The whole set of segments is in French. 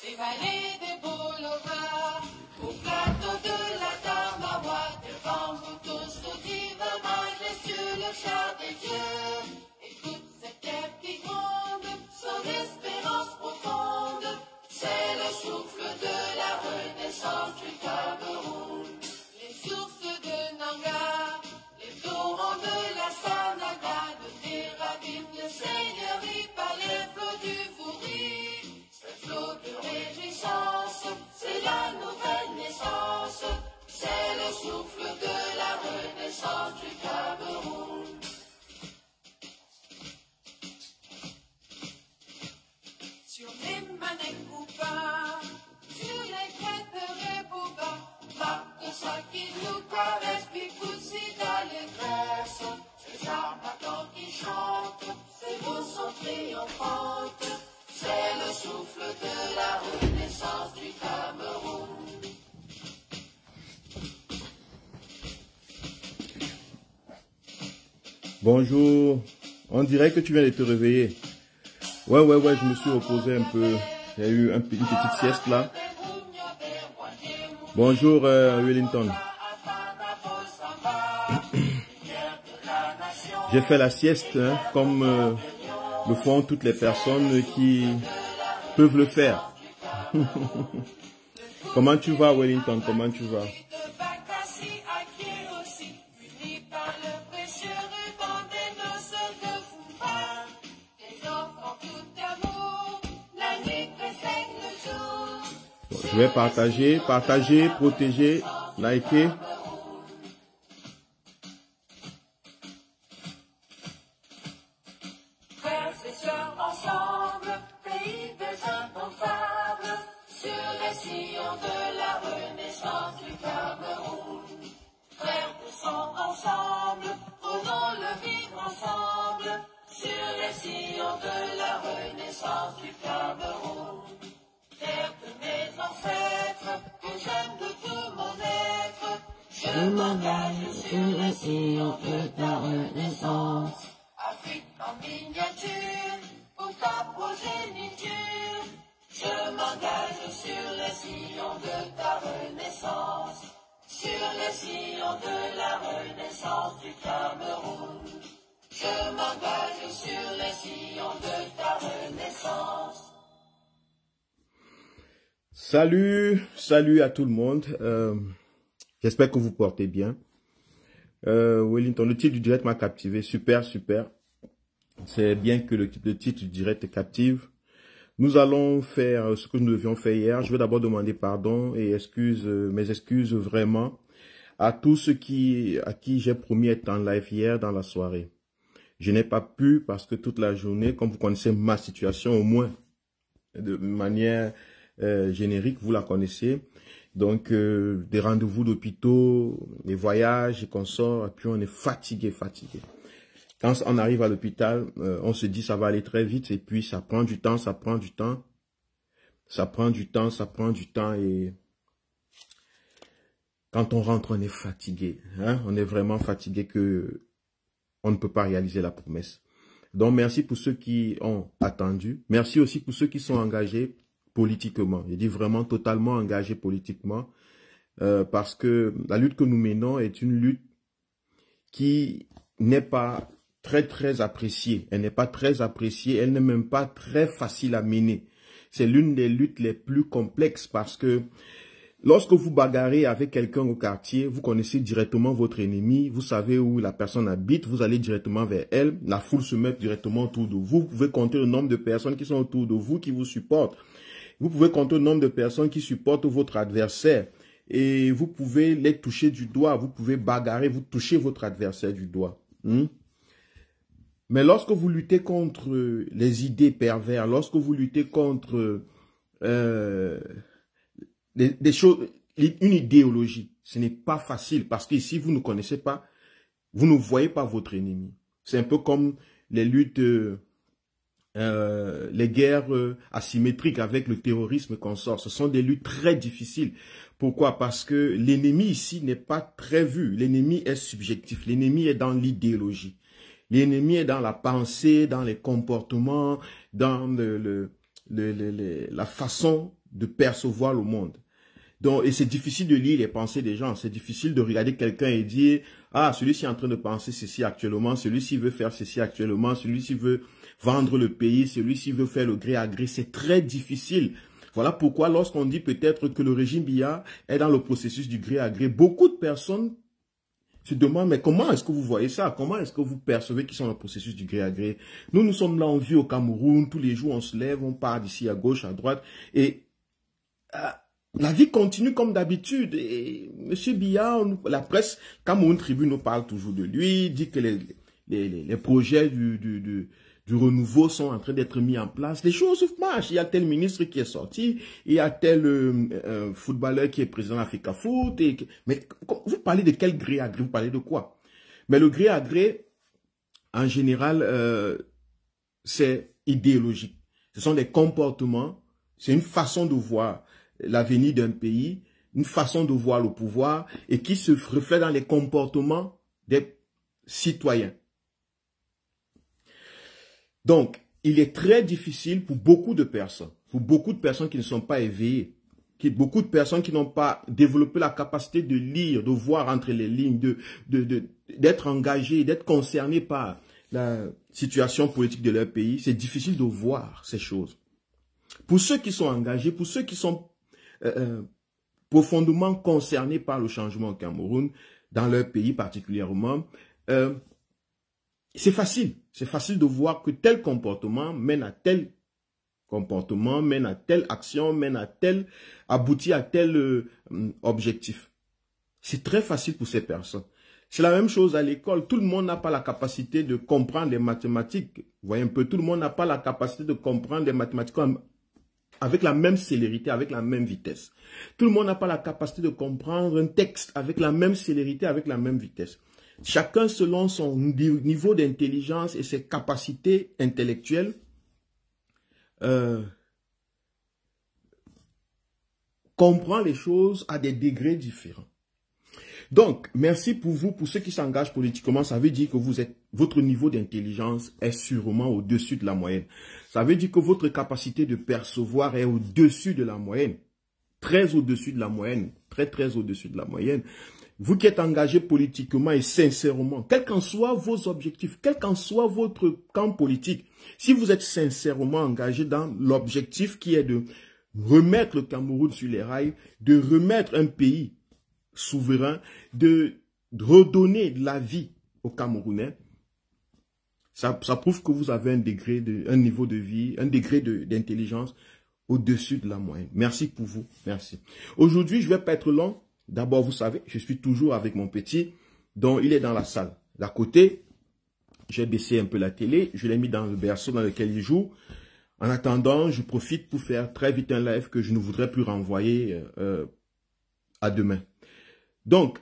Des vallées, des boulevards, au plateau de la Tamawa, devant vous tous, nous divins majestueux, le char des dieux. Et toute cette terre qui gronde, son espérance profonde, c'est le souffle de la renaissance du Cameroun. Les sources de Nanga, les torrents de la Sanaga, de Terravine, le seigneurie par les flots du Vouri. Flot de réjouissance, c'est la nouvelle naissance, c'est le souffle de la renaissance du Cameroun. Sur les Manekoupa, sur les crêtes de Rebouba, marque ça qui nous caresse, Pipoussi d'allégresse, ces armatants qui chantent, ces mots sont triomphantes. C'est le souffle de la renaissance du Cameroun. Bonjour, on dirait que tu viens de te réveiller. Ouais, je me suis reposé un peu. J'ai eu une petite sieste là. Bonjour Wellington. J'ai fait la sieste hein, comme le font toutes les personnes qui peuvent le faire. Comment tu vas Wellington? Comment tu vas? Je vais partager, protéger, liker. Je m'engage sur les sillons de ta renaissance. Afrique en miniature, pour ta progéniture. Je m'engage sur les sillons de ta renaissance. Sur les sillons de la renaissance du Cameroun. Je m'engage sur les sillons de ta renaissance. Salut à tout le monde. J'espère que vous portez bien. Wellington, le titre du direct m'a captivé. Super. C'est bien que le titre du direct te captive. Nous allons faire ce que nous devions faire hier. Je vais d'abord demander pardon et mes excuses vraiment à tous ceux à qui j'ai promis être en live hier dans la soirée. Je n'ai pas pu parce que toute la journée, comme vous connaissez ma situation au moins de manière générique, vous la connaissez. Donc, des rendez-vous d'hôpitaux, des voyages et consorts, et puis on est fatigué. Quand on arrive à l'hôpital, on se dit ça va aller très vite, et puis ça prend du temps, et quand on rentre, on est fatigué, hein? On est vraiment fatigué que on ne peut pas réaliser la promesse. Donc, merci pour ceux qui ont attendu. Merci aussi pour ceux qui sont engagés politiquement. Je dis vraiment totalement engagé politiquement parce que la lutte que nous menons est une lutte qui n'est pas très appréciée. Elle n'est pas très appréciée, elle n'est même pas très facile à mener. C'est l'une des luttes les plus complexes parce que lorsque vous bagarrez avec quelqu'un au quartier, vous connaissez directement votre ennemi, vous savez où la personne habite, vous allez directement vers elle, la foule se met directement autour de vous. Vous pouvez compter le nombre de personnes qui sont autour de vous, qui vous supportent. Vous pouvez compter le nombre de personnes qui supportent votre adversaire et vous pouvez les toucher du doigt. Vous pouvez bagarrer, vous touchez votre adversaire du doigt. Mais lorsque vous luttez contre les idées perverses, lorsque vous luttez contre des choses, une idéologie, ce n'est pas facile parce qu'ici, vous ne connaissez pas, vous ne voyez pas votre ennemi. C'est un peu comme les luttes, les guerres asymétriques avec le terrorisme qu'on sort. Ce sont des luttes très difficiles. Pourquoi? Parce que l'ennemi ici n'est pas très vu. L'ennemi est subjectif. L'ennemi est dans l'idéologie. L'ennemi est dans la pensée, dans les comportements, dans la façon de percevoir le monde. Donc, et c'est difficile de lire les pensées des gens. C'est difficile de regarder quelqu'un et dire « Ah, celui-ci est en train de penser ceci actuellement, celui-ci veut faire ceci actuellement, celui-ci veut vendre le pays, celui-ci veut faire le gré à gré. » C'est très difficile. Voilà pourquoi lorsqu'on dit peut-être que le régime Biya est dans le processus du gré à gré, beaucoup de personnes se demandent « Mais comment est-ce que vous voyez ça? Comment est-ce que vous percevez qu'ils sont dans le processus du gré à gré? » Nous sommes là, on vit au Cameroun, tous les jours on se lève, on part d'ici à gauche, à droite, et la vie continue comme d'habitude. Et M. Biya, la presse, Cameroun Tribune nous parle toujours de lui, dit que les projets du renouveau sont en train d'être mis en place. Les choses marchent. Il y a tel ministre qui est sorti, il y a tel footballeur qui est président d'Africa Foot. Mais vous parlez de quel gré à gré? Vous parlez de quoi? Mais le gré à gré, en général, c'est idéologique. Ce sont des comportements, c'est une façon de voir l'avenir d'un pays, une façon de voir le pouvoir et qui se reflète dans les comportements des citoyens. Donc, il est très difficile pour beaucoup de personnes qui ne sont pas éveillées, beaucoup de personnes qui n'ont pas développé la capacité de lire, de voir entre les lignes, d'être engagées, d'être concernées par la situation politique de leur pays. C'est difficile de voir ces choses. Pour ceux qui sont engagés, pour ceux qui sont profondément concernés par le changement au Cameroun, dans leur pays particulièrement, c'est facile. C'est facile de voir que tel comportement mène à tel comportement, mène à telle action, aboutit à tel objectif. C'est très facile pour ces personnes. C'est la même chose à l'école. Tout le monde n'a pas la capacité de comprendre les mathématiques. Vous voyez un peu, tout le monde n'a pas la capacité de comprendre les mathématiques avec la même célérité, avec la même vitesse. Tout le monde n'a pas la capacité de comprendre un texte avec la même célérité, avec la même vitesse. Chacun, selon son niveau d'intelligence et ses capacités intellectuelles, comprend les choses à des degrés différents. Donc, merci pour vous, pour ceux qui s'engagent politiquement. Ça veut dire que votre niveau d'intelligence est sûrement au-dessus de la moyenne. Ça veut dire que votre capacité de percevoir est au-dessus de la moyenne. Très au-dessus de la moyenne. Très, très au-dessus de la moyenne. Vous qui êtes engagé politiquement et sincèrement, quels qu'en soient vos objectifs, quel qu'en soit votre camp politique, si vous êtes sincèrement engagé dans l'objectif qui est de remettre le Cameroun sur les rails, de remettre un pays souverain, de redonner de la vie aux Camerounais, ça prouve que vous avez un niveau de vie, un degré d'intelligence au-dessus de la moyenne. Merci pour vous, merci. Aujourd'hui, je ne vais pas être long. D'abord, vous savez, je suis toujours avec mon petit, dont il est dans la salle. D'à côté, j'ai baissé un peu la télé, je l'ai mis dans le berceau dans lequel il joue. En attendant, je profite pour faire très vite un live que je ne voudrais plus renvoyer à demain. Donc,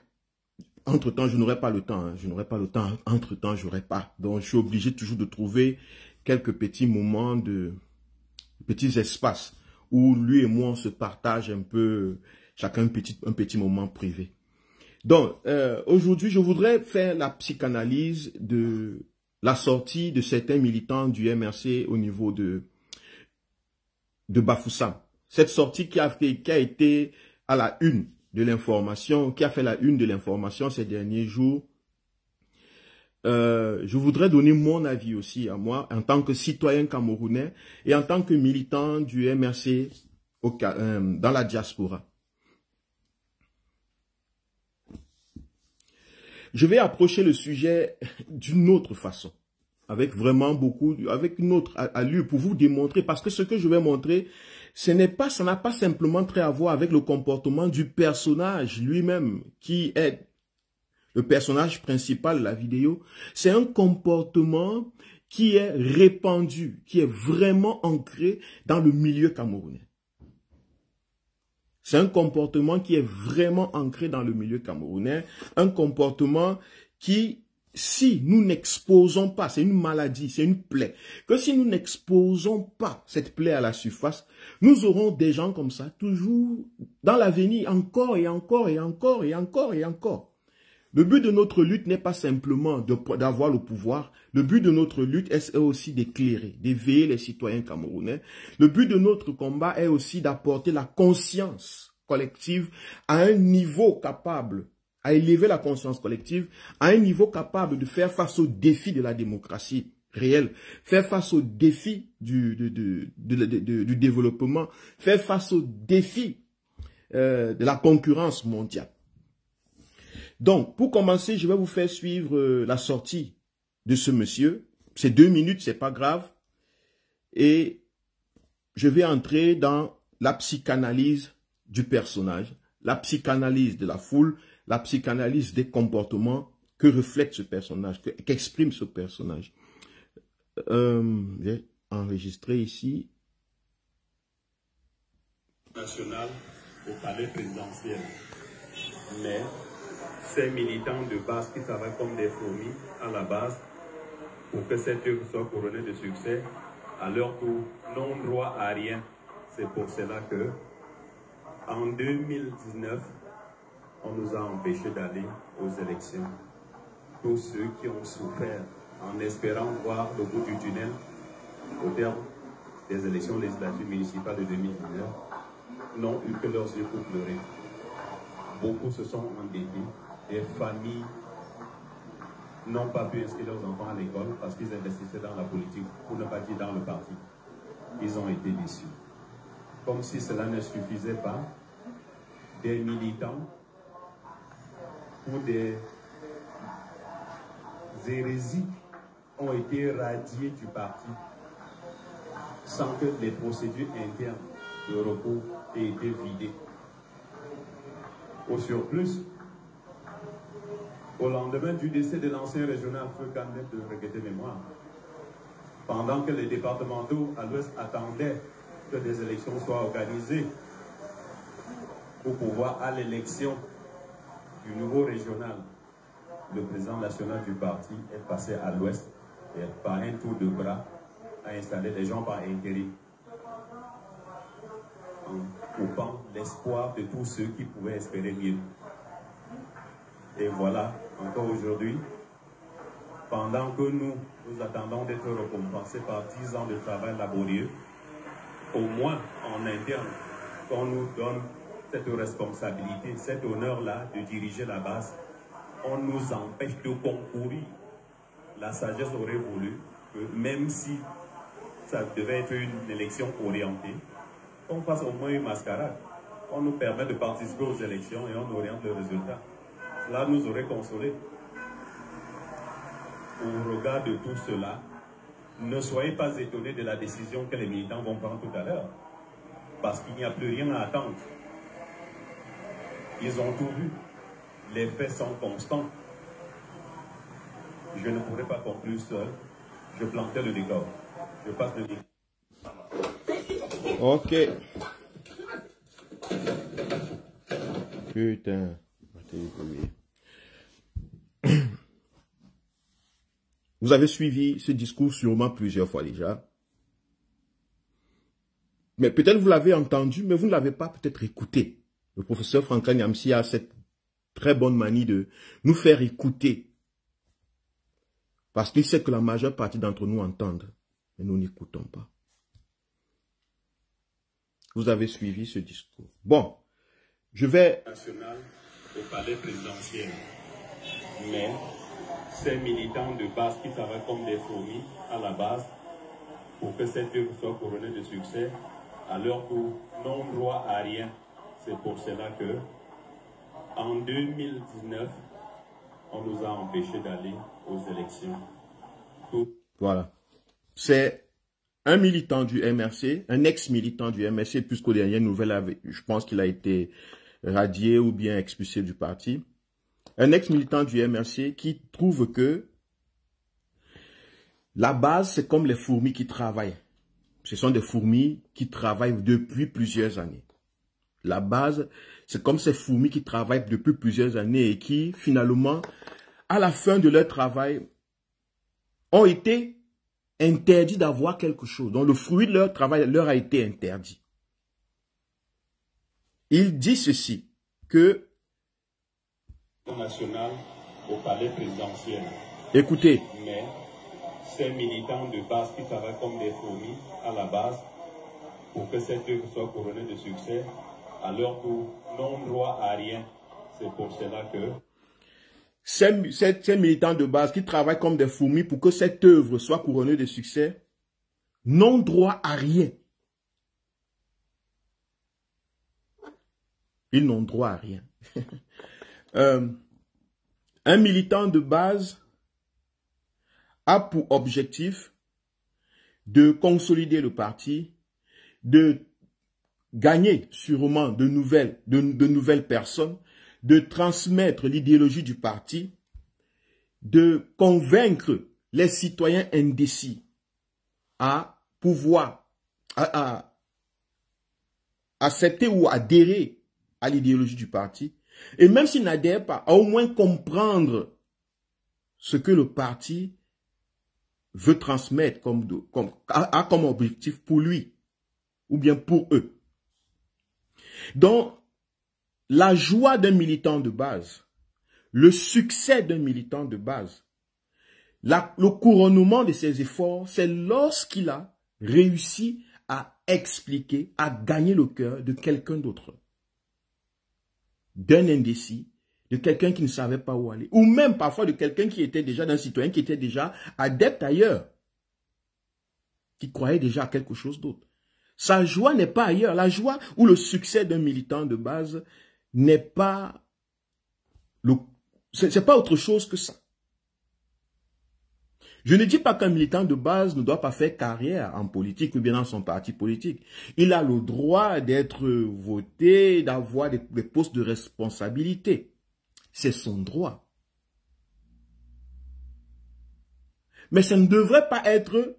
entre-temps, je n'aurai pas le temps. Hein, je n'aurai pas le temps. Entre-temps, je n'aurai pas. Donc, je suis obligé toujours de trouver quelques petits moments petits espaces où lui et moi, on se partage un peu, chacun un petit moment privé. Donc, aujourd'hui, je voudrais faire la psychanalyse de la sortie de certains militants du MRC au niveau de Bafoussam. Cette sortie qui a été à la une de l'information, qui a fait la une de l'information ces derniers jours. Je voudrais donner mon avis aussi à moi, en tant que citoyen camerounais et en tant que militant du MRC dans la diaspora. Je vais approcher le sujet d'une autre façon, avec vraiment avec une autre allure pour vous démontrer, parce que ce que je vais montrer, ça n'a pas simplement trait à voir avec le comportement du personnage lui-même, qui est le personnage principal de la vidéo. C'est un comportement qui est répandu, qui est vraiment ancré dans le milieu camerounais. C'est un comportement qui est vraiment ancré dans le milieu camerounais, un comportement qui, si nous n'exposons pas, c'est une maladie, c'est une plaie, que si nous n'exposons pas cette plaie à la surface, nous aurons des gens comme ça, toujours dans l'avenir, encore et encore et encore et encore et encore. Le but de notre lutte n'est pas simplement d'avoir le pouvoir. Le but de notre lutte est aussi d'éclairer, d'éveiller les citoyens camerounais. Le but de notre combat est aussi d'apporter la conscience collective à un niveau capable, à élever la conscience collective à un niveau capable de faire face aux défis de la démocratie réelle, faire face aux défis du développement, faire face aux défis de la concurrence mondiale. Donc, pour commencer, je vais vous faire suivre la sortie de ce monsieur. C'est 2 minutes, c'est pas grave. Et je vais entrer dans la psychanalyse du personnage, la psychanalyse de la foule, la psychanalyse des comportements que reflète ce personnage, qu'exprime ce personnage. J'ai enregistré ici. National au palais présidentiel. Mais ces militants de base qui travaillent comme des fourmis à la base pour que cette œuvre soit couronnée de succès, à leur tour, n'ont droit à rien. C'est pour cela que, en 2019, on nous a empêchés d'aller aux élections. Tous ceux qui ont souffert en espérant voir le bout du tunnel au terme des élections législatives municipales de 2019 n'ont eu que leurs yeux pour pleurer. Beaucoup se sont endettés. Des familles n'ont pas pu inscrire leurs enfants à l'école parce qu'ils investissaient dans la politique, pour ne pas dire dans le parti. Ils ont été déçus. Comme si cela ne suffisait pas, des militants ou des hérésies ont été radiés du parti sans que les procédures internes de recours aient été vidées. Au surplus, au lendemain du décès de l'ancien régional Feu Canet de Regretté Mémoire, pendant que les départementaux à l'ouest attendaient que des élections soient organisées pour pouvoir à l'élection du nouveau régional, le président national du parti est passé à l'ouest et par un tour de bras a installé les gens par intérim, en coupant l'espoir de tous ceux qui pouvaient espérer mieux. Et voilà, encore aujourd'hui, pendant que nous attendons d'être récompensés par 10 ans de travail laborieux, au moins en interne, qu'on nous donne cette responsabilité, cet honneur-là de diriger la base, on nous empêche de concourir. La sagesse aurait voulu que même si ça devait être une élection orientée, qu'on fasse au moins une mascarade. On nous permet de participer aux élections et on oriente le résultat. Cela nous aurait consolé. Au regard de tout cela, ne soyez pas étonnés de la décision que les militants vont prendre tout à l'heure. Parce qu'il n'y a plus rien à attendre. Ils ont tout vu. Les faits sont constants. Je ne pourrais pas conclure seul. Je plantais le décor. Je passe le décor. Ok. Putain. Vous avez suivi ce discours sûrement plusieurs fois déjà. Mais peut-être vous l'avez entendu, mais vous ne l'avez pas peut-être écouté. Le professeur Franklin Nyamsi a cette très bonne manie de nous faire écouter. Parce qu'il sait que la majeure partie d'entre nous entendent. Mais nous n'écoutons pas. Vous avez suivi ce discours. Bon, je vais... National au palais présidentiel. Mais ces militants de base qui travaillent comme des fourmis à la base pour que cette œuvre soit couronnée de succès, à leur tour, n'ont droit à rien. C'est pour cela que, en 2019, on nous a empêchés d'aller aux élections. Voilà. C'est un militant du MRC, un ex-militant du MRC, puisqu'aux dernières nouvelles, je pense qu'il a été radié ou bien expulsé du parti. Un ex-militant du MRC qui trouve que La base, c'est comme les fourmis qui travaillent. Ce sont des fourmis qui travaillent depuis plusieurs années. La base, c'est comme ces fourmis qui travaillent depuis plusieurs années et qui, finalement, à la fin de leur travail, ont été interdits d'avoir quelque chose. Donc, le fruit de leur travail leur a été interdit. Il dit ceci, que... National au palais présidentiel. Écoutez. Mais ces militants de base qui travaillent comme des fourmis à la base pour que cette œuvre soit couronnée de succès, à leur tour, n'ont droit à rien. C'est pour cela que... Ces militants de base qui travaillent comme des fourmis pour que cette œuvre soit couronnée de succès, n'ont droit à rien. Ils n'ont droit à rien. Un militant de base a pour objectif de consolider le parti, de gagner sûrement de nouvelles personnes, de transmettre l'idéologie du parti, de convaincre les citoyens indécis à pouvoir à accepter ou adhérer à l'idéologie du parti, et même s'ils n'adhèrent pas, à au moins comprendre ce que le parti veut transmettre comme objectif pour lui, ou bien pour eux. Donc, la joie d'un militant de base, le succès d'un militant de base, le couronnement de ses efforts, c'est lorsqu'il a réussi à expliquer, à gagner le cœur de quelqu'un d'autre. D'un indécis, de quelqu'un qui ne savait pas où aller, ou même parfois de quelqu'un qui était déjà, d'un citoyen qui était déjà adepte ailleurs, qui croyait déjà à quelque chose d'autre. Sa joie n'est pas ailleurs. La joie ou le succès d'un militant de base n'est pas c'est pas autre chose que ça. Je ne dis pas qu'un militant de base ne doit pas faire carrière en politique ou bien dans son parti politique. Il a le droit d'être voté, d'avoir des postes de responsabilité. C'est son droit. Mais ça ne devrait pas être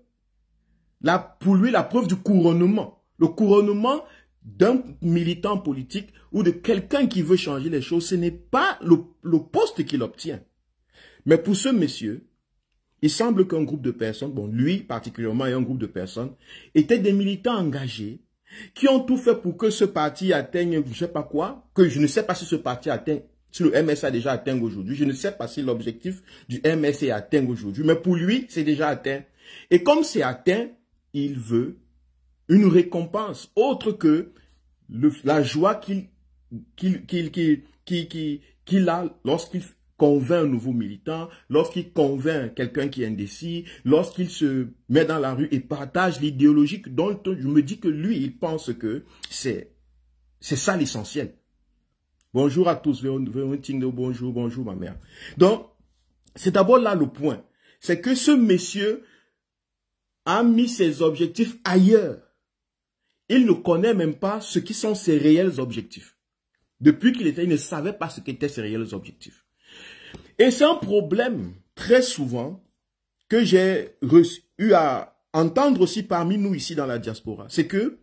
pour lui la preuve du couronnement. Le couronnement d'un militant politique ou de quelqu'un qui veut changer les choses, ce n'est pas le poste qu'il obtient. Mais pour ce monsieur, il semble qu'un groupe de personnes, bon, lui particulièrement et un groupe de personnes, étaient des militants engagés qui ont tout fait pour que ce parti atteigne, je ne sais pas quoi, que je ne sais pas si ce parti atteint, si le MS a déjà atteint aujourd'hui, je ne sais pas si l'objectif du MS est atteint aujourd'hui, mais pour lui, c'est déjà atteint. Et comme c'est atteint, il veut une récompense autre que la joie qu'il a lorsqu'il convainc un nouveau militant, lorsqu'il convainc quelqu'un qui est indécis, lorsqu'il se met dans la rue et partage l'idéologie dont je me dis que lui, il pense que c'est ça l'essentiel. Bonjour à tous, bonjour, bonjour ma mère. Donc, c'est d'abord là le point. C'est que ce monsieur a mis ses objectifs ailleurs. Il ne connaît même pas ce qui sont ses réels objectifs. Depuis qu'il était, il ne savait pas ce qu'étaient ses réels objectifs. Et c'est un problème, très souvent, que j'ai eu à entendre aussi parmi nous ici dans la diaspora. C'est que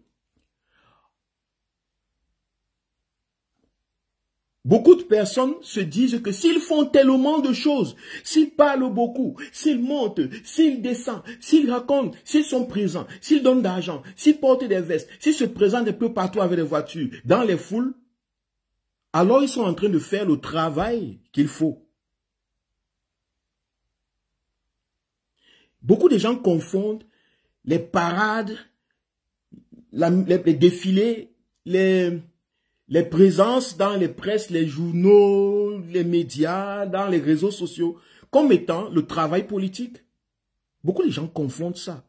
beaucoup de personnes se disent que s'ils font tellement de choses, s'ils parlent beaucoup, s'ils montent, s'ils descendent, s'ils racontent, s'ils sont présents, s'ils donnent d'argent, s'ils portent des vestes, s'ils se présentent un peu partout avec des voitures, dans les foules, alors ils sont en train de faire le travail qu'il faut. Beaucoup de gens confondent les parades, les défilés, les présences dans les presses, les journaux, les médias, dans les réseaux sociaux, comme étant le travail politique. Beaucoup de gens confondent ça.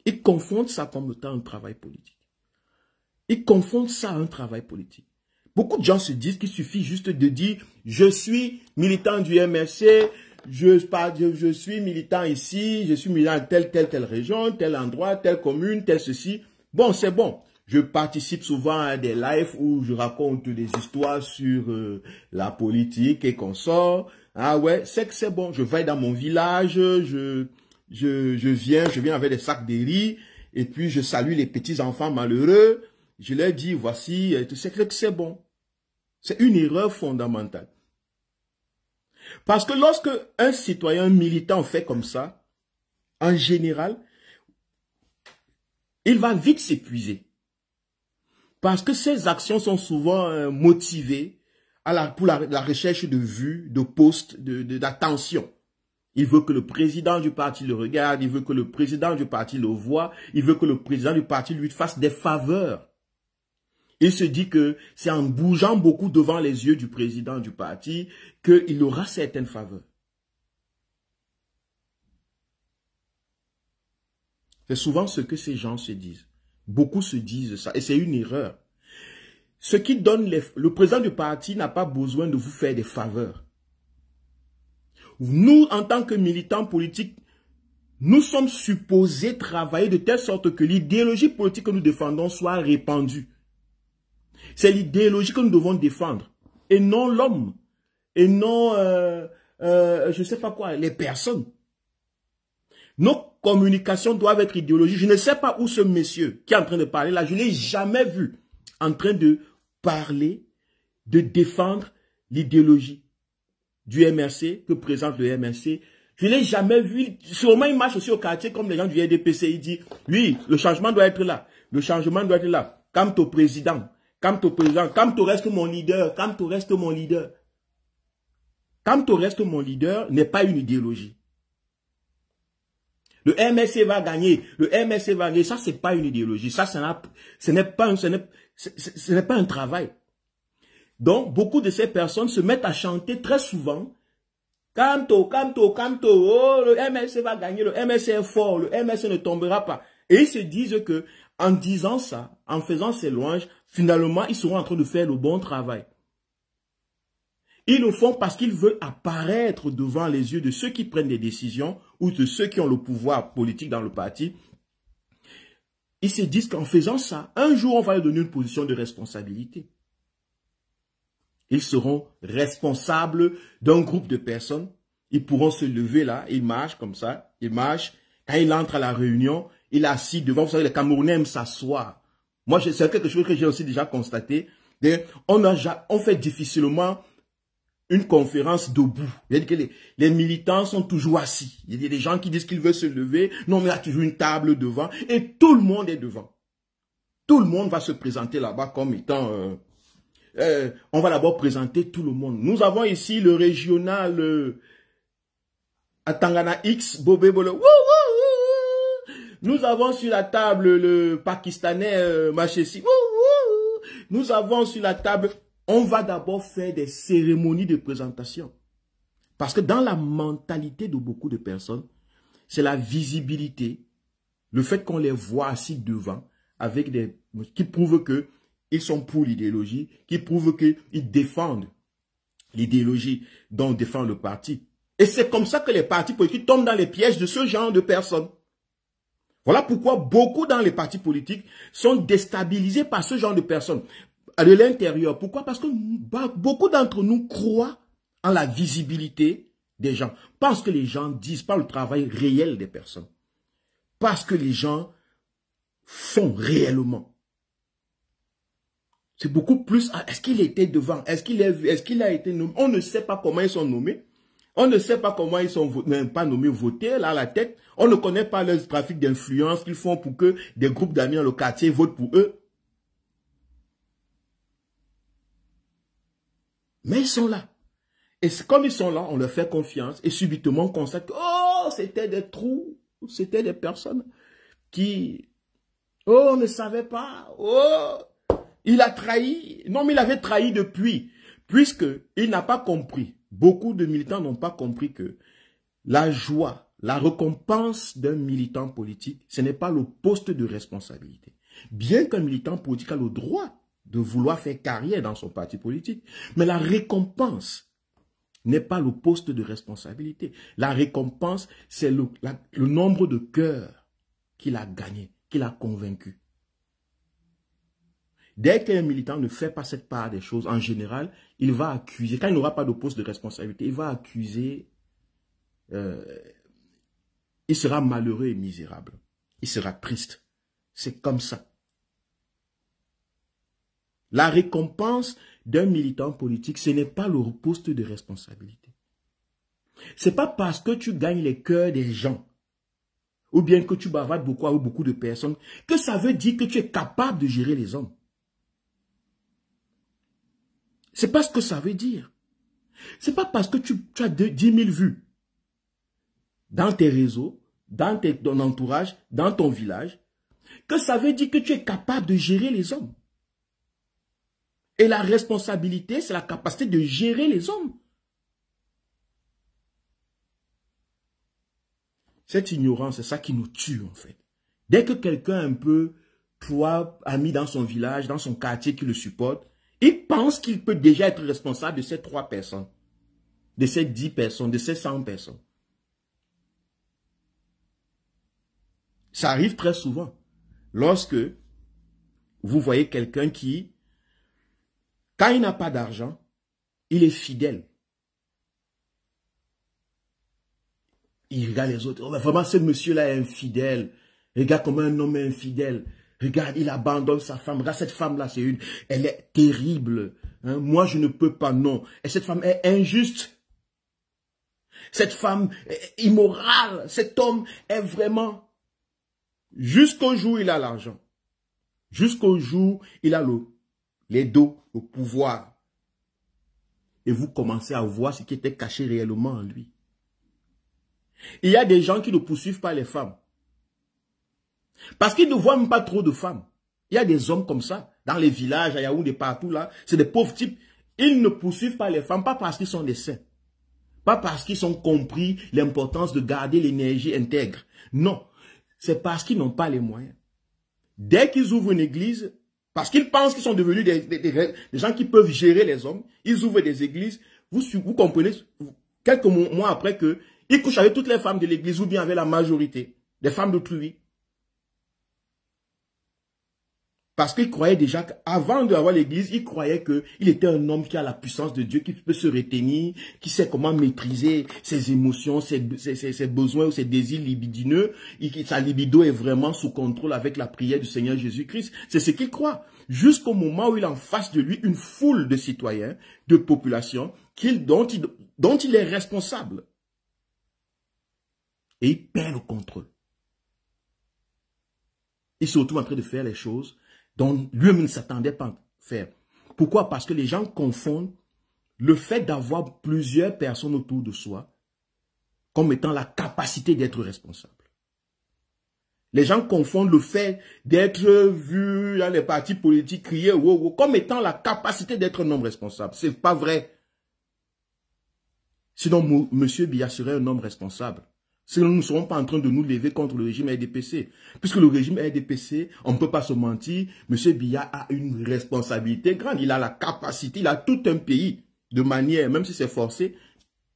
Ils confondent ça comme étant un travail politique. Ils confondent ça à un travail politique. Beaucoup de gens se disent qu'il suffit juste de dire « Je suis militant du MRC, je suis militant ici, je suis militant de telle région, tel endroit, telle commune, tel ceci. » Bon, c'est bon. Je participe souvent à des lives où je raconte des histoires sur la politique et qu'on sort. Ah ouais, c'est que c'est bon. Je vais dans mon village, je viens avec des sacs de riz, et puis je salue les petits enfants malheureux. Je leur dis, voici, c'est bon. C'est une erreur fondamentale. Parce que lorsque un citoyen militant fait comme ça, en général, il va vite s'épuiser. Parce que ces actions sont souvent motivées pour la recherche de vues, de posts, d'attention. Il veut que le président du parti le regarde, il veut que le président du parti le voie, il veut que le président du parti lui fasse des faveurs. Il se dit que c'est en bougeant beaucoup devant les yeux du président du parti qu'il aura certaines faveurs. C'est souvent ce que ces gens se disent. Beaucoup se disent ça et c'est une erreur. Ce qui donne le président du parti n'a pas besoin de vous faire des faveurs. Nous, en tant que militants politiques, nous sommes supposés travailler de telle sorte que l'idéologie politique que nous défendons soit répandue. C'est l'idéologie que nous devons défendre et non l'homme et non, je ne sais pas quoi, les personnes. Nos communications doivent être idéologiques. Je ne sais pas où ce monsieur qui est en train de parler là, je ne l'ai jamais vu en train de parler, de défendre l'idéologie du MRC, que présente le MRC. Je ne l'ai jamais vu. Sûrement, il marche aussi au quartier comme les gens du RDPC. Il dit, oui, le changement doit être là. Le changement doit être là. Quant au président, quant au reste mon leader, quant au reste mon leader. Quant au reste mon leader n'est pas une idéologie. Le MRC va gagner. Le MRC va gagner. Ça, c'est pas une idéologie. Ça, ce n'est pas un travail. Donc, beaucoup de ces personnes se mettent à chanter très souvent. Canto, canto, canto. Oh, le MRC va gagner. Le MRC est fort. Le MRC ne tombera pas. Et ils se disent que, en disant ça, en faisant ces louanges, finalement, ils seront en train de faire le bon travail. Ils le font parce qu'ils veulent apparaître devant les yeux de ceux qui prennent des décisions ou de ceux qui ont le pouvoir politique dans le parti. Ils se disent qu'en faisant ça, un jour, on va leur donner une position de responsabilité. Ils seront responsables d'un groupe de personnes. Ils pourront se lever là, ils marchent comme ça, ils marchent. Quand ils entrent à la réunion, il est assis devant, vous savez, les Camerounais aiment s'asseoir. Moi, c'est quelque chose que j'ai aussi déjà constaté. On fait difficilement une conférence debout. C'est-à-dire que les militants sont toujours assis. Il y a des gens qui disent qu'ils veulent se lever. Non, mais il y a toujours une table devant. Et tout le monde est devant. Tout le monde va se présenter là-bas comme étant... on va d'abord présenter tout le monde. Nous avons ici le régional à Tangana X, Bobé Bolo. Nous avons sur la table le Pakistanais Machessi. Nous avons sur la table... On va d'abord faire des cérémonies de présentation. Parce que dans la mentalité de beaucoup de personnes, c'est la visibilité, le fait qu'on les voit assis devant, avec qui prouve qu'ils sont pour l'idéologie, qui prouve qu'ils défendent l'idéologie dont défend le parti. Et c'est comme ça que les partis politiques tombent dans les pièges de ce genre de personnes. Voilà pourquoi beaucoup dans les partis politiques sont déstabilisés par ce genre de personnes. De l'intérieur. Pourquoi? Parce que beaucoup d'entre nous croient en la visibilité des gens. Parce que les gens disent, pas le travail réel des personnes. Parce que les gens font réellement. C'est beaucoup plus, est-ce qu'il était devant? Est-ce qu'il est vu? Est-ce qu'il a été nommé? On ne sait pas comment ils sont nommés. On ne sait pas comment ils sont même pas nommés, votés là à la tête. On ne connaît pas le trafic d'influence qu'ils font pour que des groupes d'amis dans le quartier votent pour eux. Mais ils sont là. Et comme ils sont là, on leur fait confiance. Et subitement, on constate que, oh, c'était des trous. C'était des personnes qui, oh, on ne savait pas. Oh, il a trahi. Non, mais il avait trahi depuis. Puisqu'il n'a pas compris. Beaucoup de militants n'ont pas compris que la joie, la récompense d'un militant politique, ce n'est pas le poste de responsabilité. Bien qu'un militant politique a le droit de vouloir faire carrière dans son parti politique. Mais la récompense n'est pas le poste de responsabilité. La récompense, c'est le nombre de cœurs qu'il a gagné, qu'il a convaincu. Dès qu'un militant ne fait pas cette part des choses, en général, il va accuser, quand il n'aura pas de poste de responsabilité, il va accuser il sera malheureux et misérable. Il sera triste. C'est comme ça. La récompense d'un militant politique, ce n'est pas le poste de responsabilité. C'est pas parce que tu gagnes les cœurs des gens, ou bien que tu bavardes beaucoup avec beaucoup de personnes, que ça veut dire que tu es capable de gérer les hommes. C'est pas ce que ça veut dire. C'est pas parce que tu as 10 000 vues dans tes réseaux, dans ton entourage, dans ton village, que ça veut dire que tu es capable de gérer les hommes. Et la responsabilité, c'est la capacité de gérer les hommes. Cette ignorance, c'est ça qui nous tue en fait. Dès que quelqu'un un peu, 3 amis dans son village, dans son quartier qui le supportent, il pense qu'il peut déjà être responsable de ces 3 personnes, de ces 10 personnes, de ces 100 personnes. Ça arrive très souvent. Lorsque vous voyez quelqu'un qui, quand il n'a pas d'argent, il est fidèle. Il regarde les autres. Oh, vraiment, ce monsieur-là est infidèle. Regarde comment un homme est infidèle. Regarde, il abandonne sa femme. Regarde, cette femme-là, c'est une... Elle est terrible. Hein? Moi, je ne peux pas, non. Et cette femme est injuste. Cette femme est immorale. Cet homme est vraiment... Jusqu'au jour où il a l'argent. Jusqu'au jour où il a les dos, le pouvoir. Et vous commencez à voir ce qui était caché réellement en lui. Il y a des gens qui ne poursuivent pas les femmes. Parce qu'ils ne voient même pas trop de femmes. Il y a des hommes comme ça, dans les villages, à Yaoundé, partout là. C'est des pauvres types. Ils ne poursuivent pas les femmes, pas parce qu'ils sont des saints. Pas parce qu'ils ont compris l'importance de garder l'énergie intègre. Non, c'est parce qu'ils n'ont pas les moyens. Dès qu'ils ouvrent une église, parce qu'ils pensent qu'ils sont devenus des gens qui peuvent gérer les hommes, ils ouvrent des églises. Vous comprenez, quelques mois après que ils couchent avec toutes les femmes de l'église ou bien avec la majorité des femmes d'autrui. Parce qu'ils croyaient déjà qu'avant d'avoir l'église, ils croyaient qu'il était un homme qui a la puissance de Dieu, qui peut se retenir, qui sait comment maîtriser ses émotions, ses besoins ou ses désirs libidineux. Sa libido est vraiment sous contrôle avec la prière du Seigneur Jésus-Christ. C'est ce qu'ils croient. Jusqu'au moment où il a en face de lui une foule de citoyens, de populations, dont il est responsable. Et il perd le contrôle. Il se retrouve en train de faire les choses dont lui-même ne s'attendait pas à faire. Pourquoi? Parce que les gens confondent le fait d'avoir plusieurs personnes autour de soi comme étant la capacité d'être responsable. Les gens confondent le fait d'être vu dans les partis politiques crier wow, wow, comme étant la capacité d'être un homme responsable. Ce n'est pas vrai. Sinon, M. Biya serait un homme responsable. Sinon, nous ne serons pas en train de nous lever contre le régime RDPC. Puisque le régime RDPC, on ne peut pas se mentir, M. Biya a une responsabilité grande. Il a la capacité, il a tout un pays de manière, même si c'est forcé,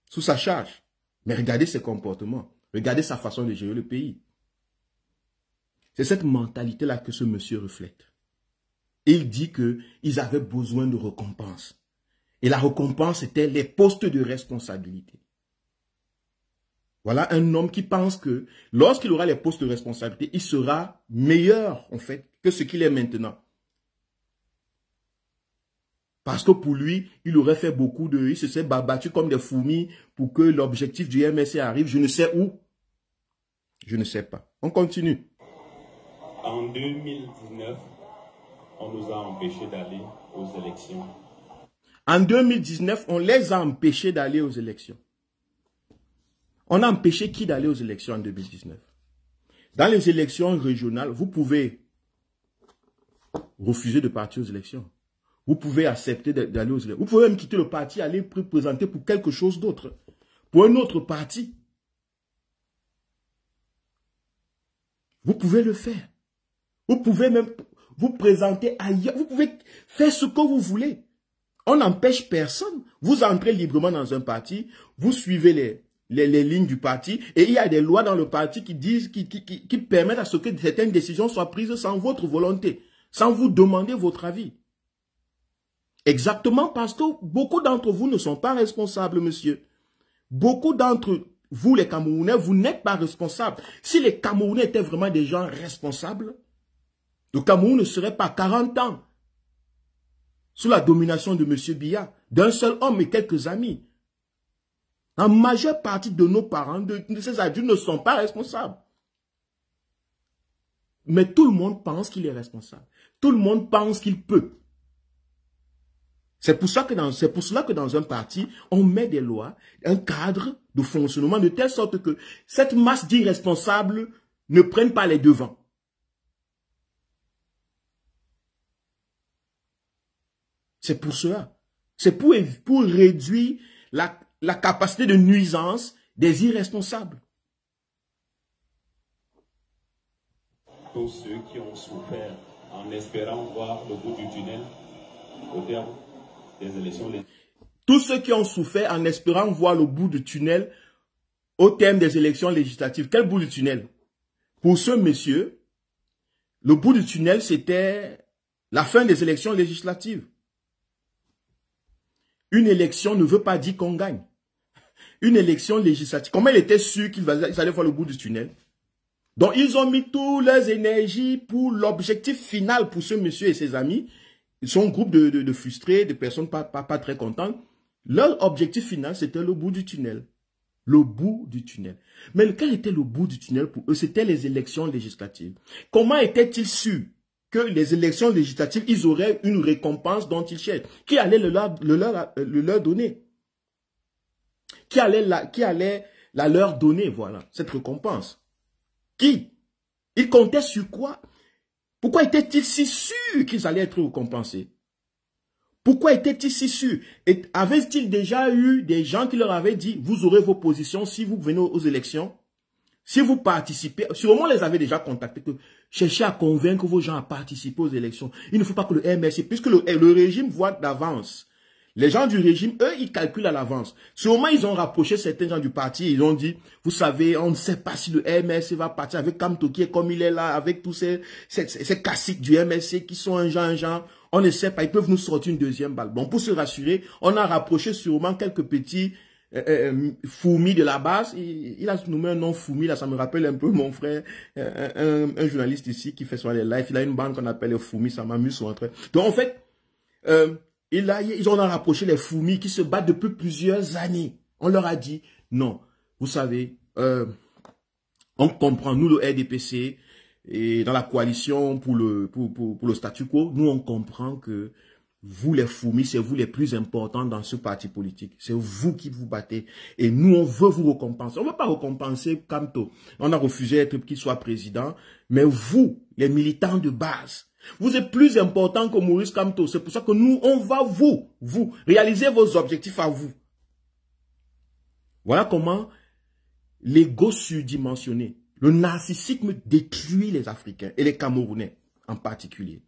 sous sa charge. Mais regardez ses comportements. Regardez sa façon de gérer le pays. C'est cette mentalité-là que ce monsieur reflète. Et il dit qu'ils avaient besoin de récompense. Et la récompense, c'était les postes de responsabilité. Voilà un homme qui pense que lorsqu'il aura les postes de responsabilité, il sera meilleur, en fait, que ce qu'il est maintenant. Parce que pour lui, il aurait fait beaucoup de... Il se serait battu comme des fourmis pour que l'objectif du MSC arrive. Je ne sais où. Je ne sais pas. On continue. En 2019, on nous a empêchés d'aller aux élections. En 2019, on les a empêchés d'aller aux élections. On a empêché qui d'aller aux élections en 2019? Dans les élections régionales, vous pouvez refuser de partir aux élections. Vous pouvez accepter d'aller aux élections. Vous pouvez même quitter le parti, aller présenter pour quelque chose d'autre. Pour un autre parti. Vous pouvez le faire. Vous pouvez même vous présenter ailleurs. Vous pouvez faire ce que vous voulez. On n'empêche personne. Vous entrez librement dans un parti. Vous suivez les lignes du parti. Et il y a des lois dans le parti qui disent, qui permettent à ce que certaines décisions soient prises sans votre volonté. Sans vous demander votre avis. Exactement parce que beaucoup d'entre vous ne sont pas responsables, monsieur. Beaucoup d'entre vous les Camerounais, vous n'êtes pas responsables. Si les Camerounais étaient vraiment des gens responsables, le Cameroun ne serait pas 40 ans sous la domination de M. Biya, d'un seul homme et quelques amis. La majeure partie de nos parents, de ces adultes, ne sont pas responsables. Mais tout le monde pense qu'il est responsable. Tout le monde pense qu'il peut. C'est pour cela que dans un parti, on met des lois, un cadre de fonctionnement de telle sorte que cette masse d'irresponsables ne prenne pas les devants. C'est pour cela. C'est pour réduire la capacité de nuisance des irresponsables. Tous ceux qui ont souffert en espérant voir le bout du tunnel au terme des élections législatives. Tous ceux qui ont souffert en espérant voir le bout du tunnel au terme des élections législatives. Quel bout du tunnel? Pour ce monsieur, le bout du tunnel, c'était la fin des élections législatives. Une élection ne veut pas dire qu'on gagne. Une élection législative. Comment il était sûr qu'ils allaient voir le bout du tunnel? Donc, ils ont mis toutes leurs énergies pour l'objectif final pour ce monsieur et ses amis. Son groupe de frustrés, de personnes pas très contentes. Leur objectif final, c'était le bout du tunnel. Le bout du tunnel. Mais quel était le bout du tunnel pour eux? C'était les élections législatives. Comment étaient-ils sûrs que les élections législatives, ils auraient une récompense dont ils cherchent? Qui allait le leur donner? Qui allait la leur donner, voilà, cette récompense? Qui? Ils comptaient sur quoi? Pourquoi étaient-ils si sûrs qu'ils allaient être récompensés? Pourquoi étaient-ils si sûrs? Avaient-ils déjà eu des gens qui leur avaient dit, vous aurez vos positions si vous venez aux élections? Si vous participez, sûrement les avaient déjà contactés, que cherchez à convaincre vos gens à participer aux élections. Il ne faut pas que le MRC, puisque le régime voit d'avance. Les gens du régime, eux, ils calculent à l'avance. Sûrement, ils ont rapproché certains gens du parti. Ils ont dit, vous savez, on ne sait pas si le MRC va partir avec Kamto qui est comme il est là, avec tous ces caciques du MRC qui sont un genre. On ne sait pas, ils peuvent nous sortir une deuxième balle. Bon, pour se rassurer, on a rapproché sûrement quelques petits Foumi de la base. Il a nommé un nom Foumi, là, ça me rappelle un peu mon frère, un journaliste ici qui fait sur les lives. Il a une bande qu'on appelle les Foumi, ça m'amuse sur un trait. Donc, en fait, ils ont rapproché les Foumi qui se battent depuis plusieurs années. On leur a dit, non, vous savez, on comprend, nous, le RDPC, et dans la coalition pour le statu quo, nous, on comprend que vous, les Foumi, c'est vous les plus importants dans ce parti politique. C'est vous qui vous battez. Et nous, on veut vous récompenser. On ne veut pas récompenser Kamto. On a refusé qu'il soit président. Mais vous, les militants de base, vous êtes plus important que Maurice Kamto. C'est pour ça que nous, on va vous réaliser vos objectifs à vous. Voilà comment l'ego surdimensionné, le narcissisme détruit les Africains et les Camerounais en particulier.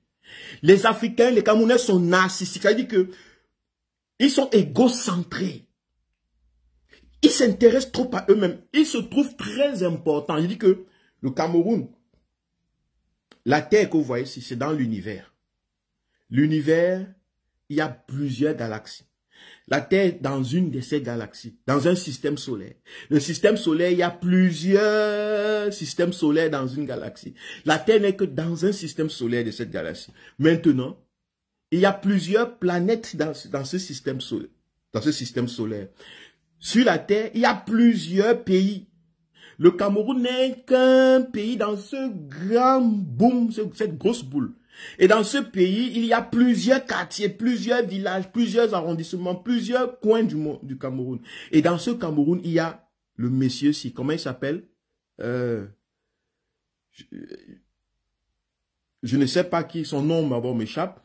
Les Africains, les Camerounais sont narcissiques. C'est-à-dire que ils sont égocentrés. Ils s'intéressent trop à eux-mêmes. Ils se trouvent très importants. Il dit que le Cameroun, la Terre que vous voyez ici, c'est dans l'univers. L'univers, il y a plusieurs galaxies. La Terre dans une de ces galaxies, dans un système solaire. Le système solaire, il y a plusieurs systèmes solaires dans une galaxie. La Terre n'est que dans un système solaire de cette galaxie. Maintenant, il y a plusieurs planètes dans ce système solaire. Sur la Terre, il y a plusieurs pays. Le Cameroun n'est qu'un pays dans ce grand boom, cette grosse boule. Et dans ce pays, il y a plusieurs quartiers, plusieurs villages, plusieurs arrondissements, plusieurs coins du Cameroun. Et dans ce Cameroun, il y a le monsieur, comment il s'appelle? Je ne sais pas qui, son nom m'échappe.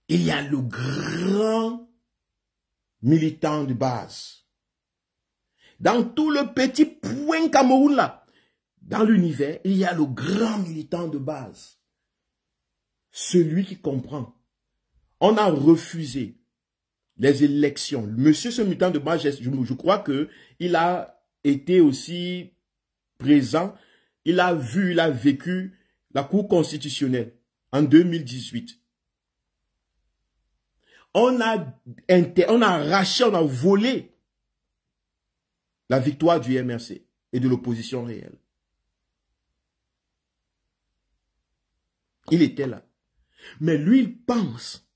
Il y a le grand militant de base. Dans tout le petit point Cameroun là, dans l'univers, il y a le grand militant de base. Celui qui comprend. On a refusé les élections. Monsieur ce militant de base, je crois que il a été aussi présent. Il a vu, il a vécu la Cour constitutionnelle en 2018. On a arraché, on a volé la victoire du MRC et de l'opposition réelle. Il était là. Mais lui, il pense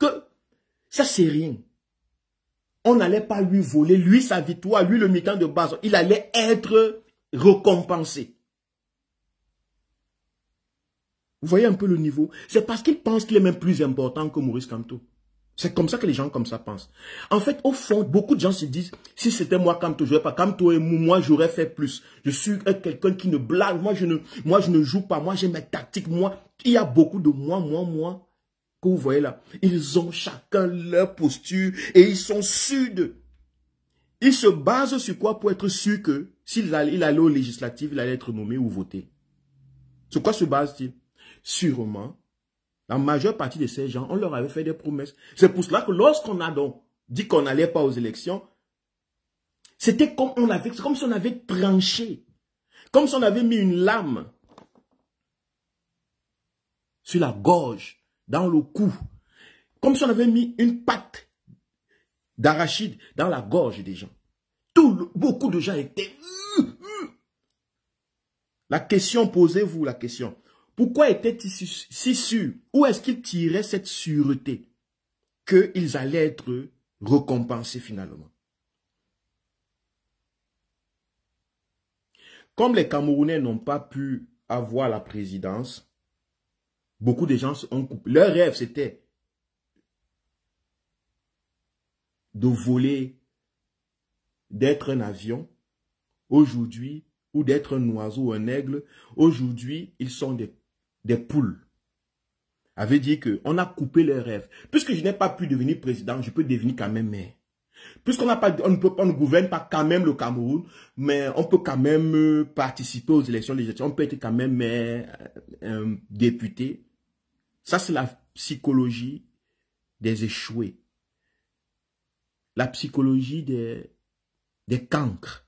que ça, c'est rien. On n'allait pas lui voler, lui, sa victoire, lui, le militant de base. Il allait être récompensé. Vous voyez un peu le niveau? C'est parce qu'il pense qu'il est même plus important que Maurice Kamto. C'est comme ça que les gens comme ça pensent. En fait, au fond, beaucoup de gens se disent, si c'était moi Kamto, je n'aurais pas Kamto et moi, j'aurais fait plus. Je suis quelqu'un qui ne blague, moi je ne joue pas, moi j'ai mes tactiques, moi. Il y a beaucoup de moi, que vous voyez là. Ils ont chacun leur posture et ils sont sûrs d'eux. Ils se basent sur quoi pour être sûr que s'il allait aux législatives, il allait être nommé ou voté. Sur quoi se base-t-il? Sûrement, la majeure partie de ces gens, on leur avait fait des promesses. C'est pour cela que lorsqu'on a donc dit qu'on n'allait pas aux élections, c'était comme si on avait tranché, comme si on avait mis une lame sur la gorge, dans le cou, comme si on avait mis une patte d'arachide dans la gorge des gens. Beaucoup de gens étaient... La question, posez-vous la question. Pourquoi étaient-ils si sûrs? Où est-ce qu'ils tiraient cette sûreté qu'ils allaient être récompensés finalement? Comme les Camerounais n'ont pas pu avoir la présidence, beaucoup de gens ont coupé. Leur rêve, c'était de voler, d'être un avion. Aujourd'hui, ou d'être un oiseau ou un aigle. Aujourd'hui, ils sont des poules. Ça veut dire qu'on a coupé leurs rêves. Puisque je n'ai pas pu devenir président, je peux devenir quand même maire. Puisqu'on ne gouverne pas quand même le Cameroun, mais on peut quand même participer aux élections législatives. On peut être quand même maire, député. Ça, c'est la psychologie des échoués. La psychologie des cancres.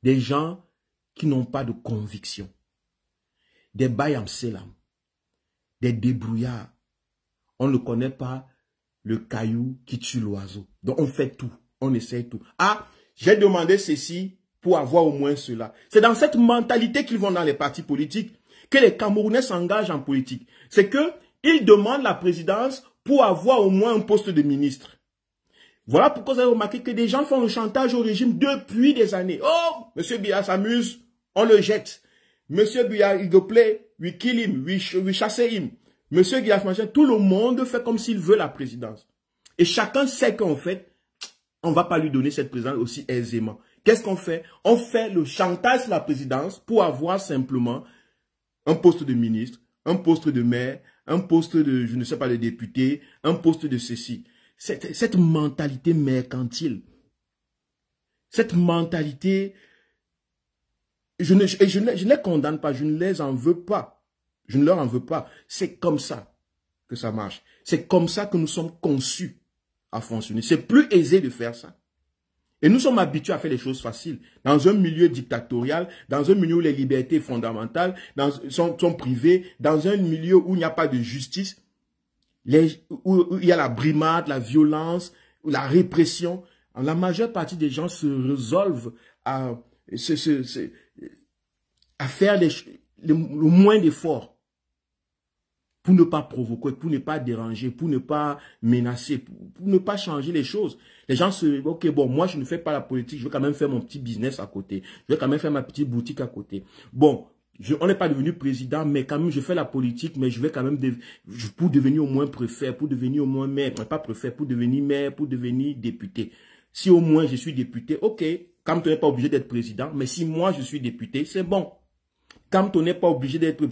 Des gens qui n'ont pas de conviction. Des bayam selam. Des débrouillards. On ne connaît pas le caillou qui tue l'oiseau. Donc on fait tout. On essaie tout. Ah, j'ai demandé ceci pour avoir au moins cela. C'est dans cette mentalité qu'ils vont dans les partis politiques que les Camerounais s'engagent en politique. C'est qu'ils demandent la présidence pour avoir au moins un poste de ministre. Voilà pourquoi vous avez remarqué que des gens font le chantage au régime depuis des années. Oh, Monsieur Biya s'amuse, on le jette. Monsieur Biya, il go play, we kill him, we chasse him. Monsieur Biya, tout le monde fait comme s'il veut la présidence. Et chacun sait qu'en fait, on ne va pas lui donner cette présidence aussi aisément. Qu'est-ce qu'on fait? On fait le chantage sur la présidence pour avoir simplement un poste de ministre, un poste de maire, un poste de, je ne sais pas, de député, un poste de ceci. Cette mentalité mercantile, cette mentalité, je ne les condamne pas, je ne les en veux pas, je ne leur en veux pas. C'est comme ça que ça marche. C'est comme ça que nous sommes conçus à fonctionner. C'est plus aisé de faire ça. Et nous sommes habitués à faire les choses faciles. Dans un milieu dictatorial, dans un milieu où les libertés fondamentales sont privées, dans un milieu où il n'y a pas de justice, où il y a la brimade, la violence, la répression, la majeure partie des gens se résolvent à faire le moins d'efforts pour ne pas provoquer, pour ne pas déranger, pour ne pas menacer, pour ne pas changer les choses. Les gens ok, bon, moi je ne fais pas la politique, je vais quand même faire mon petit business à côté, je vais quand même faire ma petite boutique à côté. Bon, on n'est pas devenu président, mais quand même, je fais la politique, mais je vais quand même, pour devenir au moins préfet, pour devenir au moins maire, pas préfet, pour devenir maire, pour devenir député. Si au moins je suis député, ok, quand tu n'es pas obligé d'être président, mais si moi je suis député, c'est bon. Quand on n'est pas obligé d'être,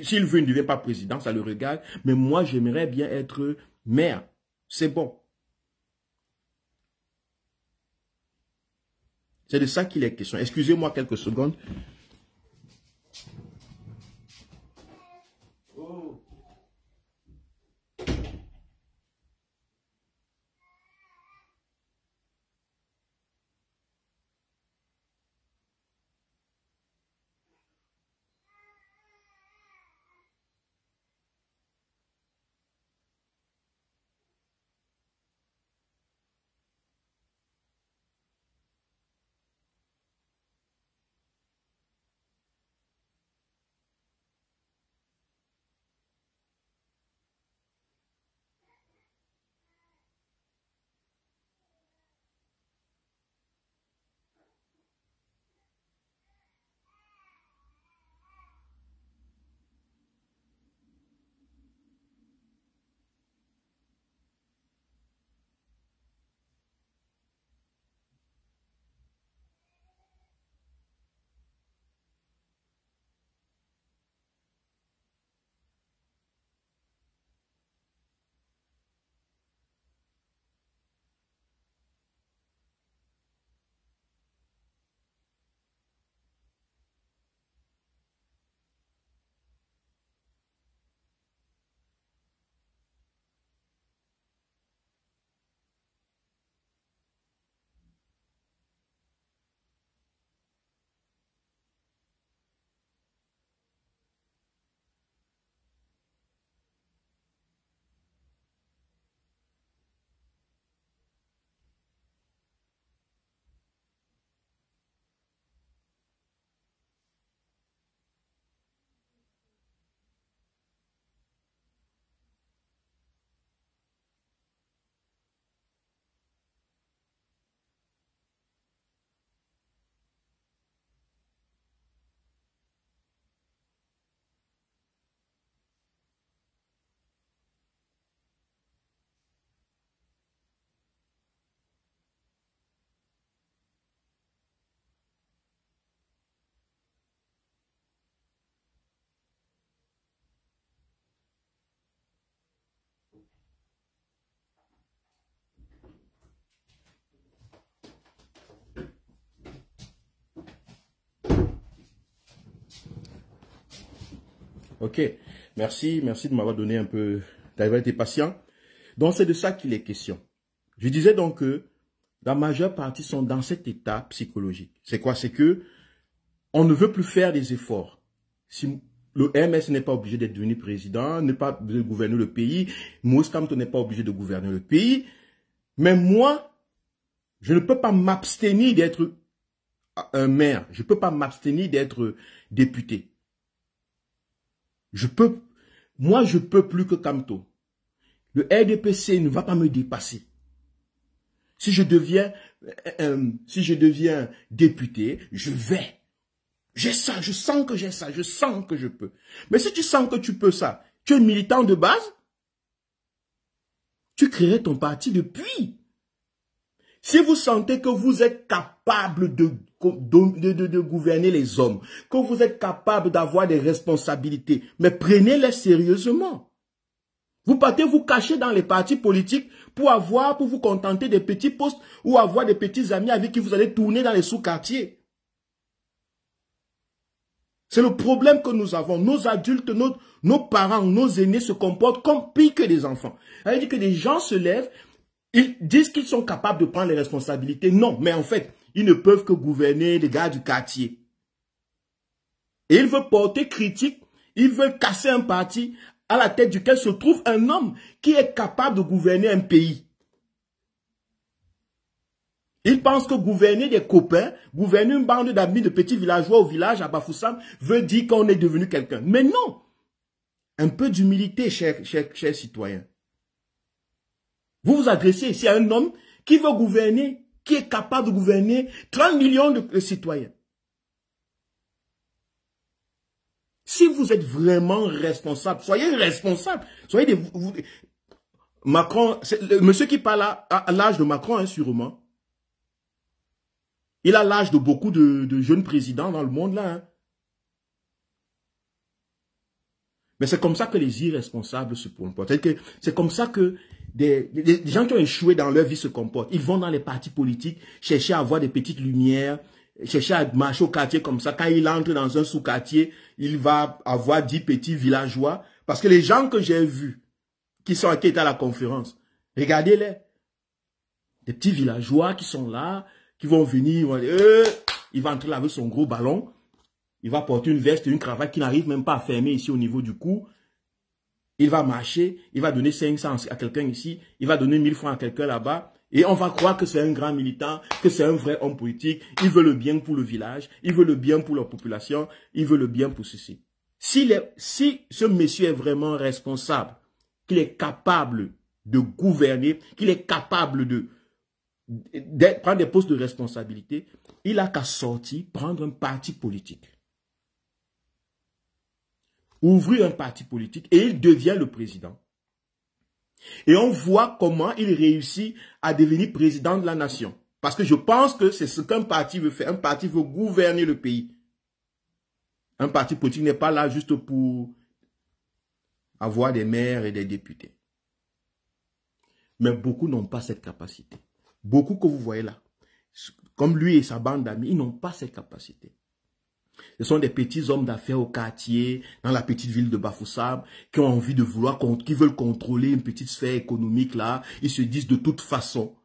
s'il veut, il ne devient pas président, ça le regarde, mais moi j'aimerais bien être maire, c'est bon. C'est de ça qu'il est question. Excusez-moi quelques secondes. Ok, merci de m'avoir donné un peu, d'avoir été patient. Donc c'est de ça qu'il est question. Je disais donc que la majeure partie sont dans cet état psychologique. C'est quoi? C'est que on ne veut plus faire des efforts. Si le MS n'est pas obligé d'être devenu président, n'est pas obligé de gouverner le pays, Moïse Kamto n'est pas obligé de gouverner le pays, mais moi, je ne peux pas m'abstenir d'être un maire, je ne peux pas m'abstenir d'être député. Moi je peux plus que Kamto. Le RDPC ne va pas me dépasser. Si je deviens député, je vais. J'ai ça, je sens que j'ai ça, je sens que je peux. Mais si tu sens que tu peux ça, tu es militant de base, tu créerais ton parti depuis. Si vous sentez que vous êtes capable de gouverner les hommes, que vous êtes capable d'avoir des responsabilités, mais prenez-les sérieusement. Vous partez vous cacher dans les partis politiques pour vous contenter des petits postes ou avoir des petits amis avec qui vous allez tourner dans les sous-quartiers. C'est le problème que nous avons. Nos adultes, nos parents, nos aînés se comportent comme pire que des enfants. Ça veut dire que des gens se lèvent, ils disent qu'ils sont capables de prendre les responsabilités. Non, mais en fait, ils ne peuvent que gouverner les gars du quartier. Et ils veulent porter critique, ils veulent casser un parti à la tête duquel se trouve un homme qui est capable de gouverner un pays. Ils pensent que gouverner des copains, gouverner une bande d'amis de petits villageois au village à Bafoussam veut dire qu'on est devenu quelqu'un. Mais non! Un peu d'humilité, chers citoyens. Vous vous adressez ici à un homme qui veut gouverner, qui est capable de gouverner 30 millions de citoyens. Si vous êtes vraiment responsable, soyez responsable. Soyez Macron, le monsieur qui parle à l'âge de Macron, hein, sûrement. Il a l'âge de beaucoup de jeunes présidents dans le monde, là. Hein. Mais c'est comme ça que les irresponsables se comportent. C'est comme ça que des gens qui ont échoué dans leur vie se comportent. Ils vont dans les partis politiques, chercher à avoir des petites lumières, chercher à marcher au quartier comme ça. Quand il entre dans un sous-quartier, il va avoir 10 petits villageois. Parce que les gens que j'ai vus, qui étaient à la conférence, regardez-les. Des petits villageois qui sont là, qui vont venir, il va entrer là avec son gros ballon, il va porter une veste et une cravate qui n'arrive même pas à fermer ici au niveau du cou. Il va marcher, il va donner 500 à quelqu'un ici, il va donner 1000 francs à quelqu'un là-bas, et on va croire que c'est un grand militant, que c'est un vrai homme politique, il veut le bien pour le village, il veut le bien pour la population, il veut le bien pour ceci. Si ce monsieur est vraiment responsable, qu'il est capable de gouverner, qu'il est capable de prendre des postes de responsabilité, il n'a qu'à sortir, prendre un parti politique. Ouvrir un parti politique et il devient le président. Et on voit comment il réussit à devenir président de la nation. Parce que je pense que c'est ce qu'un parti veut faire. Un parti veut gouverner le pays. Un parti politique n'est pas là juste pour avoir des maires et des députés. Mais beaucoup n'ont pas cette capacité. Beaucoup que vous voyez là, comme lui et sa bande d'amis, ils n'ont pas cette capacité. Ce sont des petits hommes d'affaires au quartier, dans la petite ville de Bafoussam, qui ont envie de qui veulent contrôler une petite sphère économique là. Ils se disent de toute façon,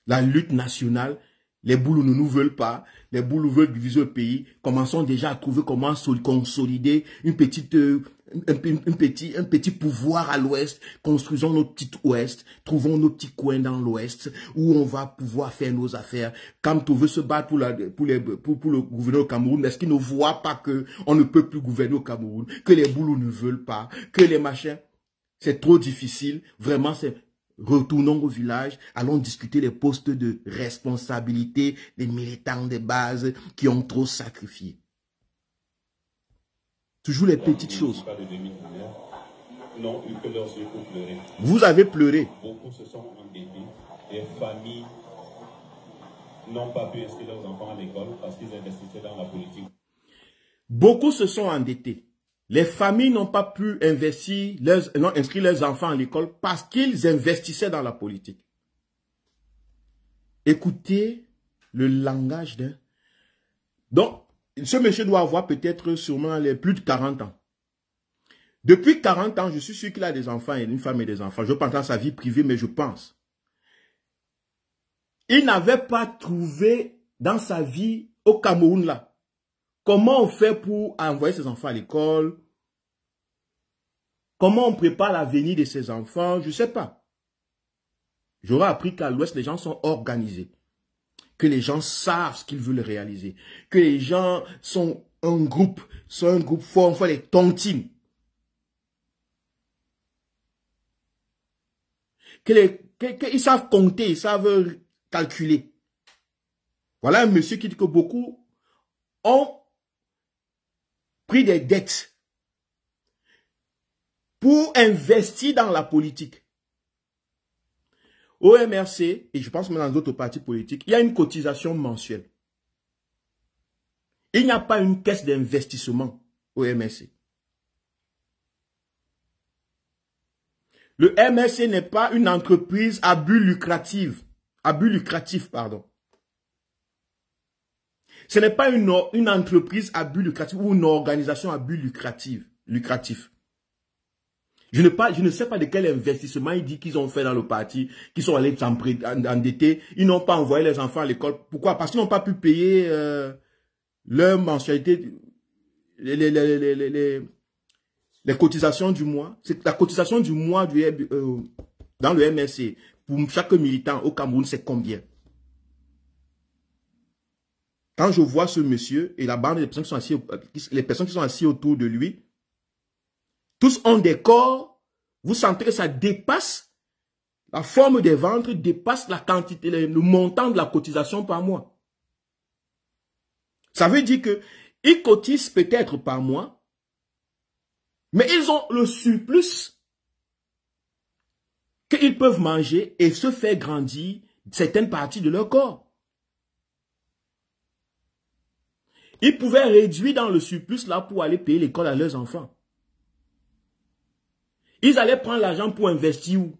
la lutte nationale, les boulous ne nous veulent pas, les boulous veulent diviser le pays. Commençons déjà à trouver comment consolider un petit pouvoir à l'ouest. Construisons notre petit ouest, trouvons nos petits coins dans l'ouest où on va pouvoir faire nos affaires. Kamto veut se battre pour le gouvernement au Cameroun. Est-ce qu'il ne voit pas que on ne peut plus gouverner au Cameroun, que les boulous ne veulent pas, que les machins, c'est trop difficile. Vraiment, retournons au village, allons discuter des postes de responsabilité des militants de base qui ont trop sacrifié. Toujours les petites choses. Vous avez pleuré. Beaucoup se sont endettés. Les familles n'ont pas pu inscrire leurs enfants à l'école parce qu'ils investissaient dans la politique. Beaucoup se sont endettés. Les familles n'ont pas pu inscrire leurs enfants à l'école parce qu'ils investissaient dans la politique. Écoutez le langage d'un... Donc, ce monsieur doit avoir peut-être sûrement plus de 40 ans. Depuis 40 ans, je suis sûr qu'il a des enfants et une femme et des enfants. Je pense à sa vie privée, mais je pense. Il n'avait pas trouvé dans sa vie au Cameroun là. Comment on fait pour envoyer ses enfants à l'école? Comment on prépare l'avenir de ses enfants? Je ne sais pas. J'aurais appris qu'à l'Ouest, les gens sont organisés. Que les gens savent ce qu'ils veulent réaliser. Que les gens sont un groupe fort, on fait les tontines. Qu'ils savent compter, ils savent calculer. Voilà un monsieur qui dit que beaucoup ont pris des dettes pour investir dans la politique. Au MRC, et je pense même dans d'autres partis politiques, il y a une cotisation mensuelle. Il n'y a pas une caisse d'investissement au MRC. Le MRC n'est pas une entreprise à but lucratif, pardon. Ce n'est pas une entreprise à but lucratif ou une organisation à but lucratif. Je ne sais pas de quel investissement ils disent qu'ils ont fait dans le parti, qu'ils sont allés s'endetter. Ils n'ont pas envoyé les enfants à l'école. Pourquoi? Parce qu'ils n'ont pas pu payer leur mensualité, les cotisations du mois. C'est la cotisation du mois dans le MRC. Pour chaque militant au Cameroun, c'est combien? Quand je vois ce monsieur et la bande des personnes qui sont assises autour de lui, tous ont des corps, vous sentez que ça dépasse, la forme des ventres dépasse la quantité, le montant de la cotisation par mois. Ça veut dire que ils cotisent peut-être par mois, mais ils ont le surplus qu'ils peuvent manger et se faire grandir certaines parties de leur corps. Ils pouvaient réduire dans le surplus là pour aller payer l'école à leurs enfants. Ils allaient prendre l'argent pour investir où?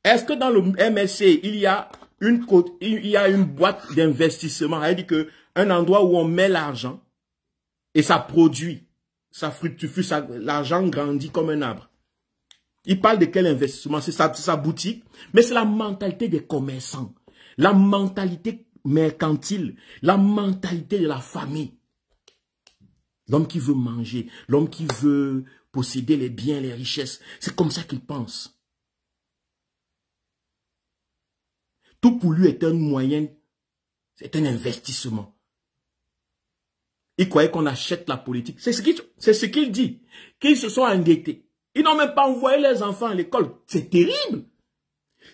Est-ce que dans le MSC, il y a une boîte d'investissement? C'est-à-dire qu'un endroit où on met l'argent et ça produit, ça fructifie, l'argent grandit comme un arbre. Il parle de quel investissement? C'est sa boutique, mais c'est la mentalité des commerçants, la mentalité mercantile, la mentalité de la famille. L'homme qui veut manger, l'homme qui veut posséder les biens, les richesses. C'est comme ça qu'il pense. Tout pour lui est un moyen, c'est un investissement. Il croyait qu'on achète la politique. C'est ce qu'il dit. Qu'ils se sont endettés. Ils n'ont même pas envoyé les enfants à l'école. C'est terrible.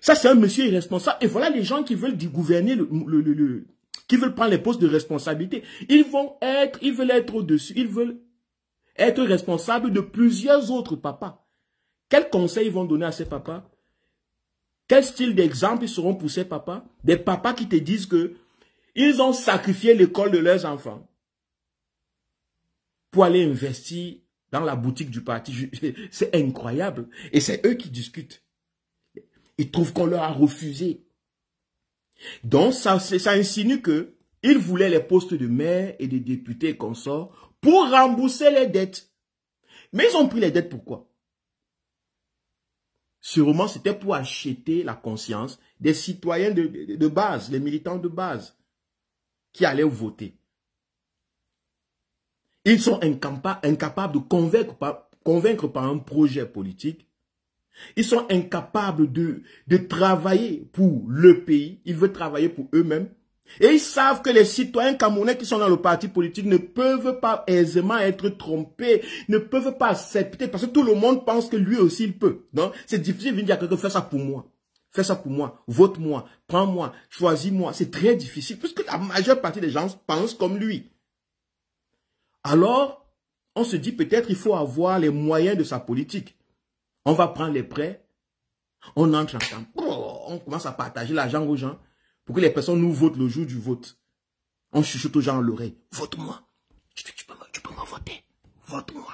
Ça, c'est un monsieur irresponsable. Et voilà les gens qui veulent gouverner, qui veulent prendre les postes de responsabilité. Ils veulent être au-dessus. Ils veulent être responsables de plusieurs autres papas. Quels conseils ils vont donner à ces papas? Quel style d'exemple ils seront pour ces papas? Des papas qui te disent que ils ont sacrifié l'école de leurs enfants pour aller investir dans la boutique du parti. C'est incroyable. Et c'est eux qui discutent. Ils trouvent qu'on leur a refusé. Donc, ça insinue qu'ils voulaient les postes de maire et de députés et consorts pour rembourser les dettes. Mais ils ont pris les dettes pourquoi? Sûrement, c'était pour acheter la conscience des citoyens de base, les militants de base, qui allaient voter. Ils sont incapables de convaincre par un projet politique. Ils sont incapables de travailler pour le pays. Ils veulent travailler pour eux-mêmes. Et ils savent que les citoyens camerounais qui sont dans le parti politique ne peuvent pas aisément être trompés, ne peuvent pas accepter, parce que tout le monde pense que lui aussi il peut. Donc, c'est difficile de dire à quelqu'un, fais ça pour moi. Fais ça pour moi, vote-moi, prends-moi, choisis-moi. C'est très difficile, puisque la majeure partie des gens pensent comme lui. Alors, on se dit peut-être il faut avoir les moyens de sa politique. On va prendre les prêts, on entre ensemble, on commence à partager l'argent aux gens pour que les personnes nous votent le jour du vote. On chuchote aux gens à l'oreille, vote-moi, tu peux me voter, vote-moi,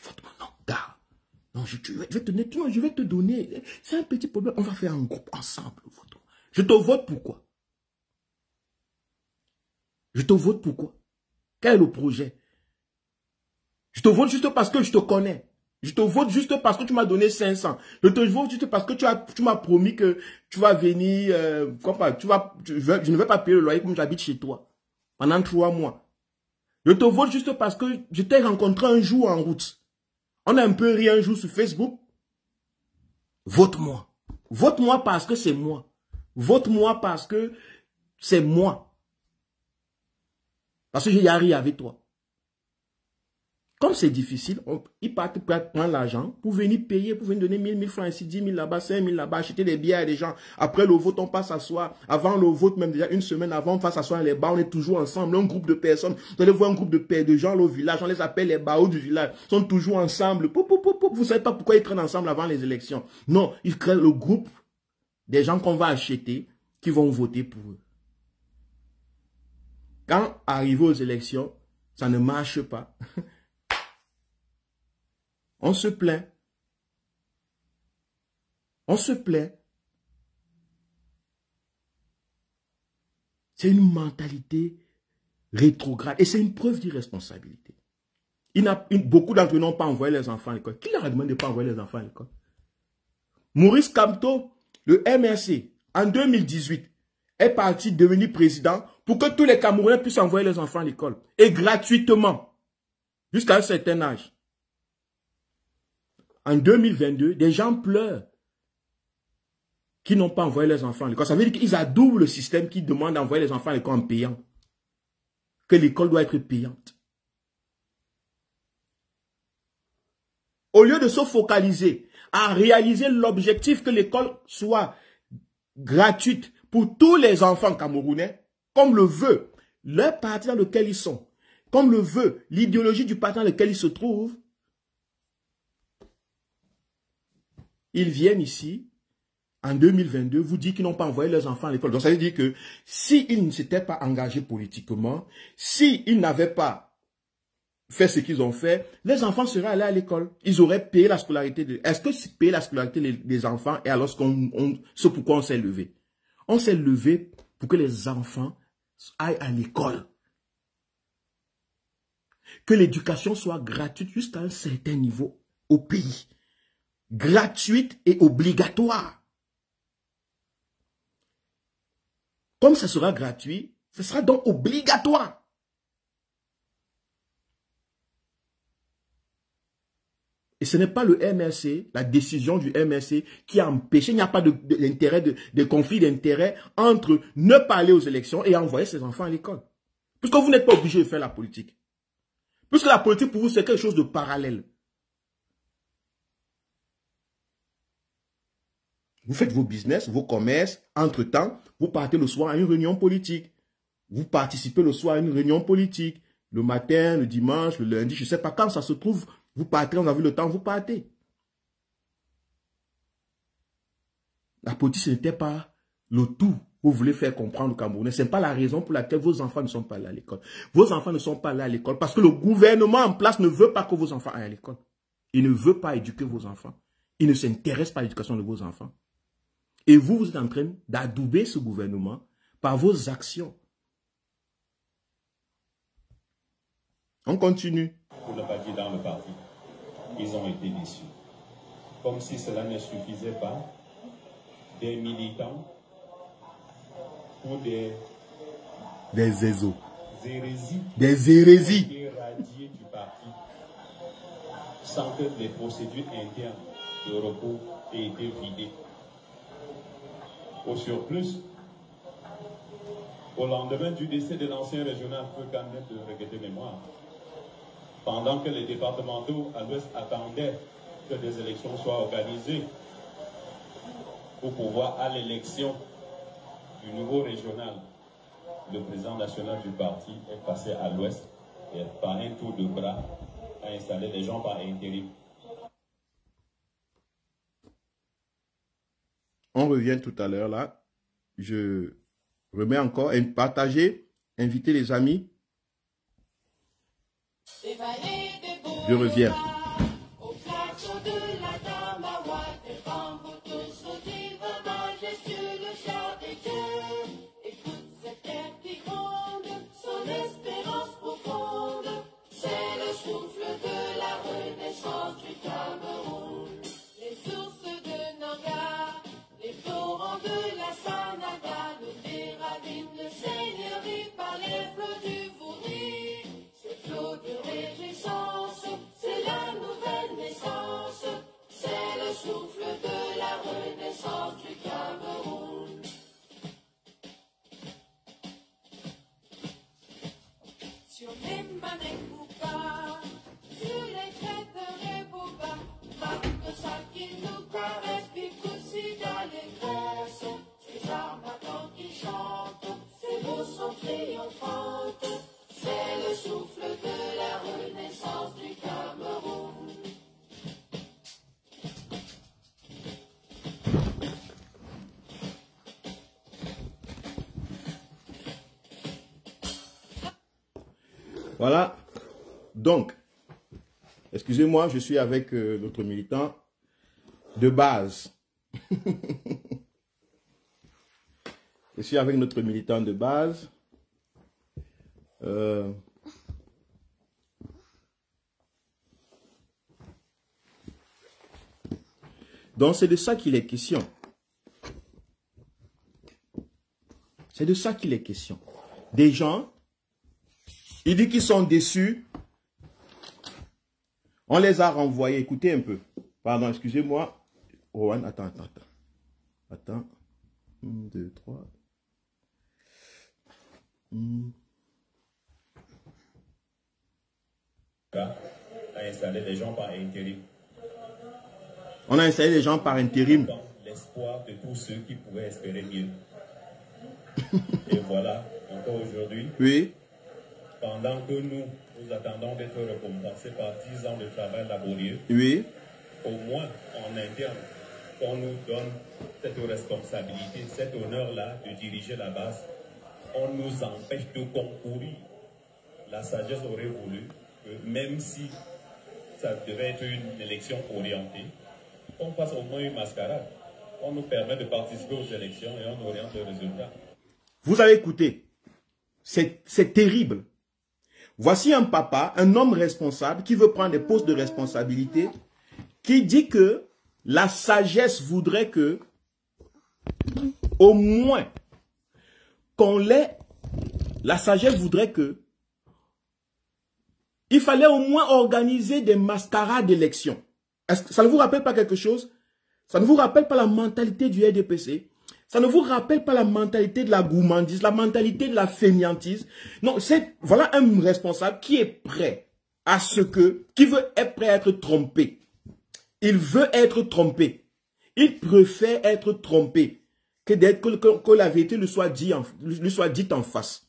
vote-moi, non, gars, non, je vais te donner, c'est un petit problème, on va faire un groupe ensemble, vote-moi. Je te vote pourquoi? Je te vote pourquoi? Quel est le projet? Je te vote juste parce que je te connais. Je te vote juste parce que tu m'as donné 500. Je te vote juste parce que tu m'as promis que tu vas venir, je ne vais pas payer le loyer comme j'habite chez toi. Pendant 3 mois. Je te vote juste parce que je t'ai rencontré un jour en route. On a un peu ri un jour sur Facebook. Vote-moi. Vote-moi parce que c'est moi. Vote-moi parce que c'est moi. Parce que j'ai ri avec toi. Comme c'est difficile, ils partent prendre l'argent pour venir payer, pour venir donner 1000 francs ici, 10 000 là-bas, 5 000 là-bas, acheter des billets à des gens. Après le vote, on passe s'asseoir. Avant le vote, même déjà une semaine avant, on passe s'asseoir dans les bars, on est toujours ensemble, un groupe de personnes. Vous allez voir un groupe de gens au village, on les appelle les baos du village. Ils sont toujours ensemble. Vous ne savez pas pourquoi ils traînent ensemble avant les élections. Non, ils créent le groupe des gens qu'on va acheter, qui vont voter pour eux. Quand arrivé aux élections, ça ne marche pas. On se plaint. On se plaint. C'est une mentalité rétrograde. Et c'est une preuve d'irresponsabilité. Beaucoup d'entre eux n'ont pas envoyé les enfants à l'école. Qui leur a demandé de ne pas envoyer les enfants à l'école? Maurice Kamto, le MRC, en 2018, est parti devenir président pour que tous les Camerounais puissent envoyer les enfants à l'école. Et gratuitement. Jusqu'à un certain âge. En 2022, des gens pleurent qui n'ont pas envoyé les enfants à l'école. Ça veut dire qu'ils adoubent le système qui demande d'envoyer les enfants à l'école en payant. Que l'école doit être payante. Au lieu de se focaliser à réaliser l'objectif que l'école soit gratuite pour tous les enfants camerounais, comme le veut le parti dans lequel ils sont, comme le veut l'idéologie du parti dans lequel ils se trouvent, ils viennent ici, en 2022, vous dire qu'ils n'ont pas envoyé leurs enfants à l'école. Donc ça veut dire que s'ils ne s'étaient pas engagés politiquement, s'ils n'avaient pas fait ce qu'ils ont fait, les enfants seraient allés à l'école. Ils auraient payé la scolarité. Est-ce que payer la scolarité des enfants est alors ce pourquoi on s'est levé? On s'est levé pour que les enfants aillent à l'école. Que l'éducation soit gratuite jusqu'à un certain niveau au pays. Gratuite et obligatoire. Comme ça sera gratuit, ce sera donc obligatoire. Et ce n'est pas le MRC, la décision du MRC qui a empêché, il n'y a pas de conflit d'intérêt entre ne pas aller aux élections et envoyer ses enfants à l'école. Puisque vous n'êtes pas obligé de faire la politique. Puisque la politique pour vous c'est quelque chose de parallèle. Vous faites vos business, vos commerces, entre-temps, vous partez le soir à une réunion politique. Vous participez le soir à une réunion politique. Le matin, le dimanche, le lundi, je ne sais pas quand ça se trouve, vous partez, on a vu le temps, vous partez. La politique, ce n'était pas le tout que vous voulez faire comprendre au Camerounais. Ce n'est pas la raison pour laquelle vos enfants ne sont pas là à l'école. Vos enfants ne sont pas là à l'école parce que le gouvernement en place ne veut pas que vos enfants aillent à l'école. Il ne veut pas éduquer vos enfants. Il ne s'intéresse pas à l'éducation de vos enfants. Et vous, vous êtes en train d'adouber ce gouvernement par vos actions. On continue. Pour ne pas dire dans le parti, ils ont été déçus. Comme si cela ne suffisait pas, des militants pour des hérésies. Des hérésies. Irradiés du parti sans que les procédures internes de recours aient été vidées. Au surplus, au lendemain du décès de l'ancien régional Feu-Canet de regretter mémoire, pendant que les départementaux à l'ouest attendaient que des élections soient organisées pour pouvoir à l'élection du nouveau régional, le président national du parti est passé à l'ouest et par un tour de bras a installé les gens par intérim. On revient tout à l'heure là. Je remets encore, partager, inviter les amis. Je reviens. Au plateau de la Tamawa, des bambous tous au diva majestueux, le char des dieux. Écoute cette terre qui gronde, son espérance profonde, c'est le souffle de naissance du Cameroun. Sur les Manekouka, sur les crêtes Reboba, marque ça qui nous caresse, Picouci d'allégresse, ces armatons qui chantent, ces mots sont triomphantes, c'est le souffle de la renaissance du Cameroun. Voilà. Donc, excusez-moi, je suis avec notre militant de base. Je suis avec notre militant de base. Donc, c'est de ça qu'il est question. C'est de ça qu'il est question. Des gens, il dit qu'ils sont déçus. On les a renvoyés. Écoutez un peu. Pardon, excusez-moi. Rowan, attends. Attends. 1, 2, 3. A installé les gens par intérim. On a installé les gens par intérim. L'espoir de tous ceux qui pouvaient espérer mieux. Et voilà, encore aujourd'hui. Oui. Pendant que nous attendons d'être récompensés par 10 ans de travail laborieux, Oui. au moins en interne, qu'on nous donne cette responsabilité, cet honneur-là de diriger la base, on nous empêche de concourir. La sagesse aurait voulu que même si ça devait être une élection orientée, qu'on fasse au moins une mascarade. On nous permet de participer aux élections et on oriente le résultat. Vous avez écouté. C'est terrible. Voici un papa, un homme responsable qui veut prendre des postes de responsabilité, qui dit que la sagesse voudrait que, au moins, qu'on l'ait, la sagesse voudrait que, il fallait au moins organiser des mascarades d'élections. Est-ce que ça ne vous rappelle pas quelque chose? Ça ne vous rappelle pas la mentalité du RDPC? Ça ne vous rappelle pas la mentalité de la gourmandise, la mentalité de la fainéantise? Non, c'est, voilà un responsable qui est prêt à ce que, qui veut être prêt à être trompé. Il veut être trompé. Il préfère être trompé que que la vérité lui soit dite en face.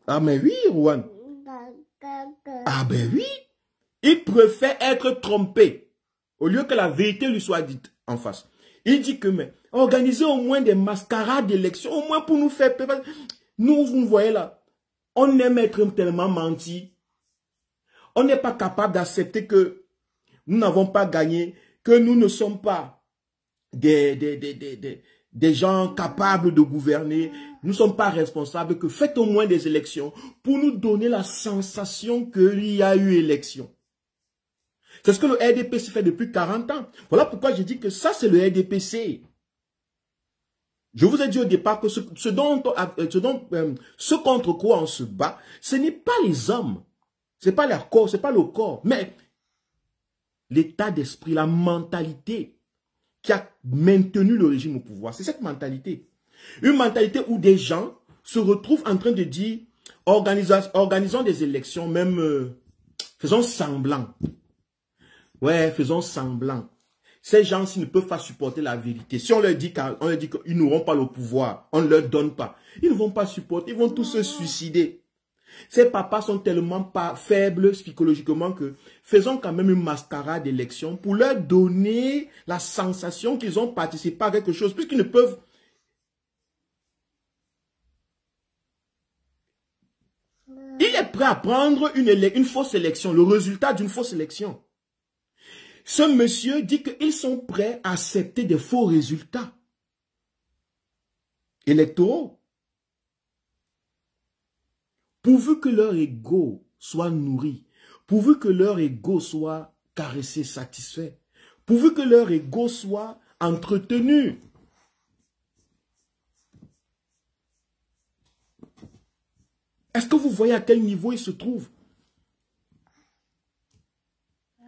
Ah mais oui, Rowan. Ah ben oui. Il préfère être trompé au lieu que la vérité lui soit dite en face. Il dit que, mais, organisez au moins des mascarades d'élections, au moins pour nous faire peur. Nous, vous me voyez là, on aime être tellement menti. On n'est pas capable d'accepter que nous n'avons pas gagné, que nous ne sommes pas des gens capables de gouverner. Nous ne sommes pas responsables, que faites au moins des élections pour nous donner la sensation qu'il y a eu élection. C'est ce que le RDPC fait depuis 40 ans. Voilà pourquoi j'ai dit que ça, c'est le RDPC. Je vous ai dit au départ que ce contre quoi on se bat, ce n'est pas les hommes. Ce n'est pas leur corps, ce n'est pas le corps. Mais l'état d'esprit, la mentalité qui a maintenu le régime au pouvoir. C'est cette mentalité. Une mentalité où des gens se retrouvent en train de dire, organisons des élections, même faisons semblant. Ouais, faisons semblant. Ces gens-ci ne peuvent pas supporter la vérité. Si on leur dit qu'ils n'auront pas le pouvoir, on ne leur donne pas. Ils ne vont pas supporter, ils vont tous se suicider. Ces papas sont tellement pas faibles psychologiquement que faisons quand même une mascarade d'élection pour leur donner la sensation qu'ils ont participé à quelque chose, puisqu'ils ne peuvent. Il est prêt à prendre une fausse élection, le résultat d'une fausse élection. Ce monsieur dit qu'ils sont prêts à accepter des faux résultats électoraux. Pourvu que leur ego soit nourri, pourvu que leur ego soit caressé, satisfait, pourvu que leur ego soit entretenu. Est-ce que vous voyez à quel niveau ils se trouvent?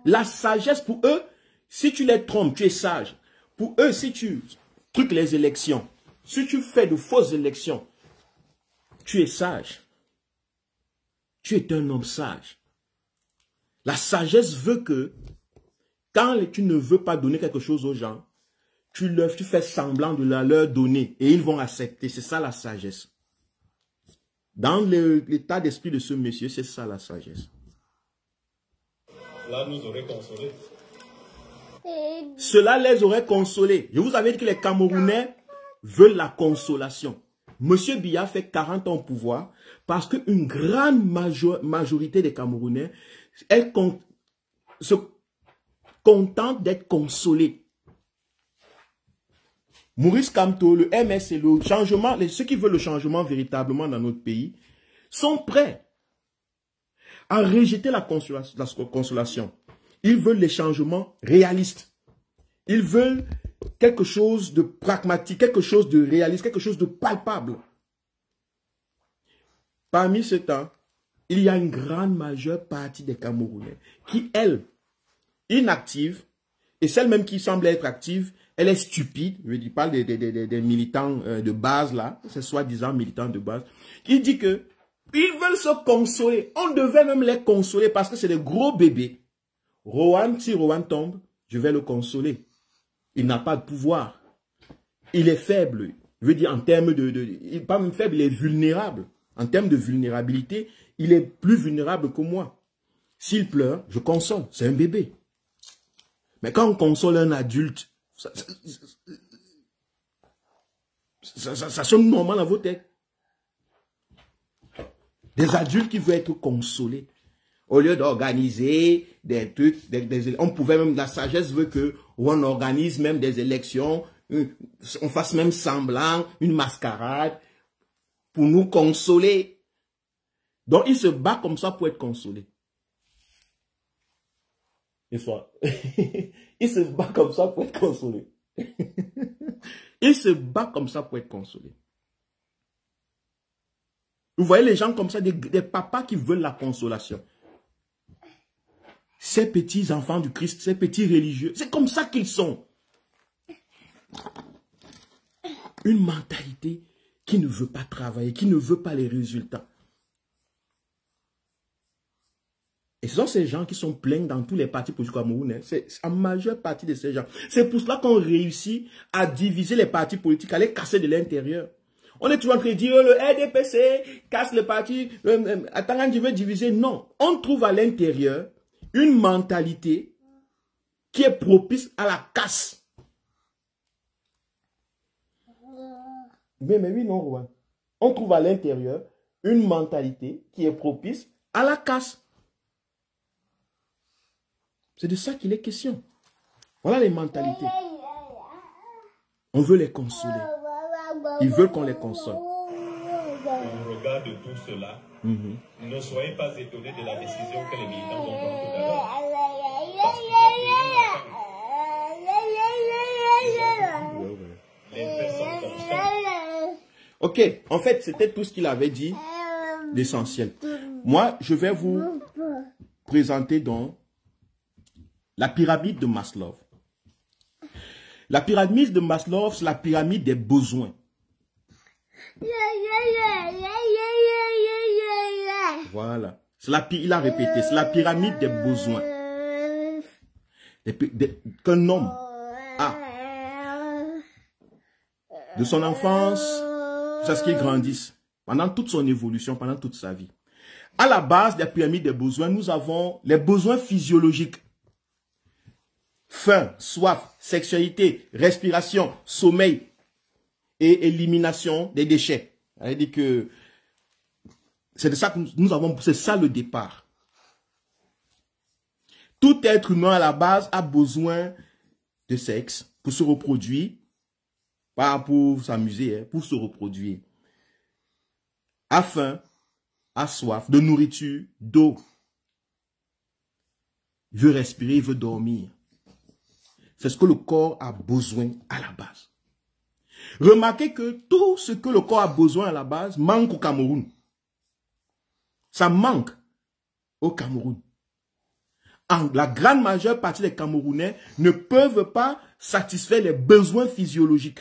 La sagesse pour eux, si tu les trompes, tu es sage. Pour eux, si tu truques les élections, si tu fais de fausses élections, tu es sage. Tu es un homme sage. La sagesse veut que, quand tu ne veux pas donner quelque chose aux gens, tu fais semblant de leur donner et ils vont accepter. C'est ça la sagesse. Dans l'état d'esprit de ce monsieur, c'est ça la sagesse. Là, nous aurait consolé. Cela les aurait consolés. Je vous avais dit que les Camerounais veulent la consolation. Monsieur Biya fait 40 ans au pouvoir parce qu'une grande majorité des Camerounais se contentent d'être consolés. Maurice Kamto, le MS et le changement, ceux qui veulent le changement véritablement dans notre pays, sont prêts à rejeter la consolation. Ils veulent les changements réalistes. Ils veulent quelque chose de pragmatique, quelque chose de réaliste, quelque chose de palpable. Parmi ce temps, il y a une grande majeure partie des Camerounais qui, elle, inactive, et celle même qui semble être active, elle est stupide. Je parle des militants de base là, c'est soi-disant militants de base, qui dit que ils veulent se consoler. On devait même les consoler parce que c'est des gros bébés. Rohan, si Rohan tombe, je vais le consoler. Il n'a pas de pouvoir. Il est faible. Je veux dire en termes il n'est pas même faible, il est vulnérable. En termes de vulnérabilité, il est plus vulnérable que moi. S'il pleure, je console. C'est un bébé. Mais quand on console un adulte, ça sonne normal dans vos têtes. Des adultes qui veulent être consolés. Au lieu d'organiser des trucs, on pouvait même, la sagesse veut que on organise même des élections, on fasse même semblant, une mascarade, pour nous consoler. Donc il se bat comme ça pour être consolé. Il se bat comme ça pour être consolé. Il se bat comme ça pour être consolé. Vous voyez les gens comme ça, des papas qui veulent la consolation. Ces petits enfants du Christ, ces petits religieux, c'est comme ça qu'ils sont. Une mentalité qui ne veut pas travailler, qui ne veut pas les résultats. Et ce sont ces gens qui sont pleins dans tous les partis politiques camerounais. C'est la majeure partie de ces gens. C'est pour cela qu'on réussit à diviser les partis politiques, à les casser de l'intérieur. On est toujours en train de dire, le RDPC casse le parti, attends, je veux diviser. Non, on trouve à l'intérieur une mentalité qui est propice à la casse. Mais oui, non, Rouen. On trouve à l'intérieur une mentalité qui est propice à la casse. C'est de ça qu'il est question. Voilà les mentalités. On veut les consoler. Ils veulent qu'on les console. Au regard de tout cela, ne soyez pas étonnés de la décision que les militants vont prendre tout à l'heure. Les faits sont constants. Ok, en fait, c'était tout ce qu'il avait dit d'essentiel. Moi, je vais vous présenter donc la pyramide de Maslow. La pyramide de Maslow, c'est la pyramide des besoins. Voilà. Il a répété, c'est la pyramide des besoins. Qu'un homme a de son enfance jusqu'à ce qu'il grandisse, pendant toute son évolution, pendant toute sa vie. À la base de la pyramide des besoins, nous avons les besoins physiologiques. Faim, soif, sexualité, respiration, sommeil et élimination des déchets. C'est-à-dire que c'est de ça que nous avons, c'est ça le départ. Tout être humain à la base a besoin de sexe pour se reproduire, pas pour s'amuser, pour se reproduire. A faim, a soif, de nourriture, d'eau. Il veut respirer, il veut dormir. C'est ce que le corps a besoin à la base. Remarquez que tout ce que le corps a besoin à la base manque au Cameroun. Ça manque au Cameroun. La grande majeure partie des Camerounais ne peuvent pas satisfaire les besoins physiologiques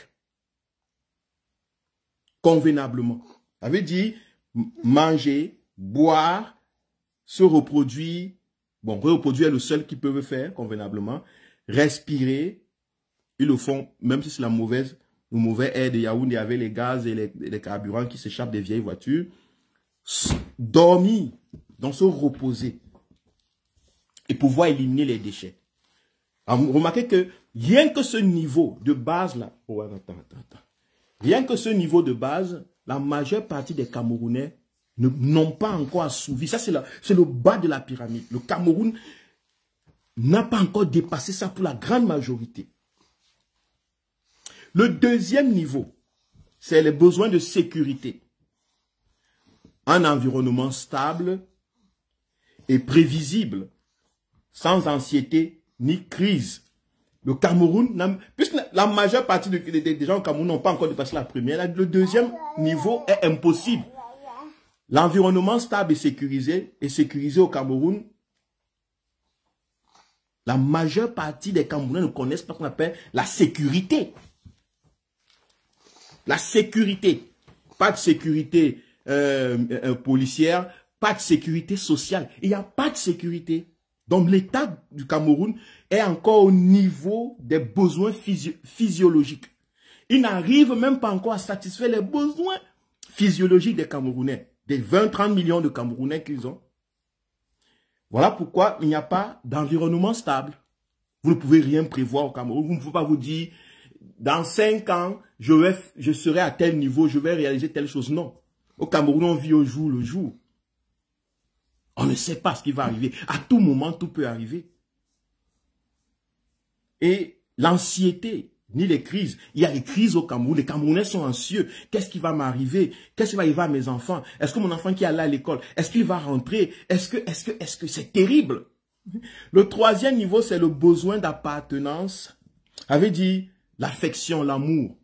convenablement. Ça veut dire manger, boire, se reproduire. Bon, reproduire est le seul qu'ils peuvent faire convenablement. Respirer, ils le font, même si c'est le mauvais air de Yaoundé avec les gaz et les carburants qui s'échappent des vieilles voitures. Dormir, donc se reposer et pouvoir éliminer les déchets. Alors, remarquez que rien que ce niveau de base là, rien que ce niveau de base, la majeure partie des Camerounais n'ont pas encore assouvi. Ça, c'est le bas de la pyramide. Le Cameroun n'a pas encore dépassé ça pour la grande majorité. Le deuxième niveau, c'est les besoins de sécurité. Un environnement stable et prévisible, sans anxiété ni crise. Le Cameroun, puisque la majeure partie des gens au Cameroun n'ont pas encore dépassé la première, le deuxième niveau est impossible. L'environnement stable et sécurisé au Cameroun, la majeure partie des Camerounais ne connaissent pas ce qu'on appelle la sécurité. La sécurité. Pas de sécurité policière, pas de sécurité sociale. Il n'y a pas de sécurité. Donc l'État du Cameroun est encore au niveau des besoins physiologiques. Il n'arrive même pas encore à satisfaire les besoins physiologiques des Camerounais. Des 20-30 millions de Camerounais qu'ils ont. Voilà pourquoi il n'y a pas d'environnement stable. Vous ne pouvez rien prévoir au Cameroun. Vous ne pouvez pas vous dire, dans 5 ans, je serai à tel niveau, je vais réaliser telle chose. Non. Au Cameroun, on vit au jour le jour. On ne sait pas ce qui va arriver. À tout moment, tout peut arriver. Et l'anxiété, ni les crises. Il y a des crises au Cameroun. Les Camerounais sont anxieux. Qu'est-ce qui va m'arriver? Qu'est-ce qui va arriver à mes enfants? Est-ce que mon enfant qui est allé à l'école, est-ce qu'il va rentrer? Est-ce que c'est terrible? Le troisième niveau, c'est le besoin d'appartenance. Ça veut dire l'affection, l'amour.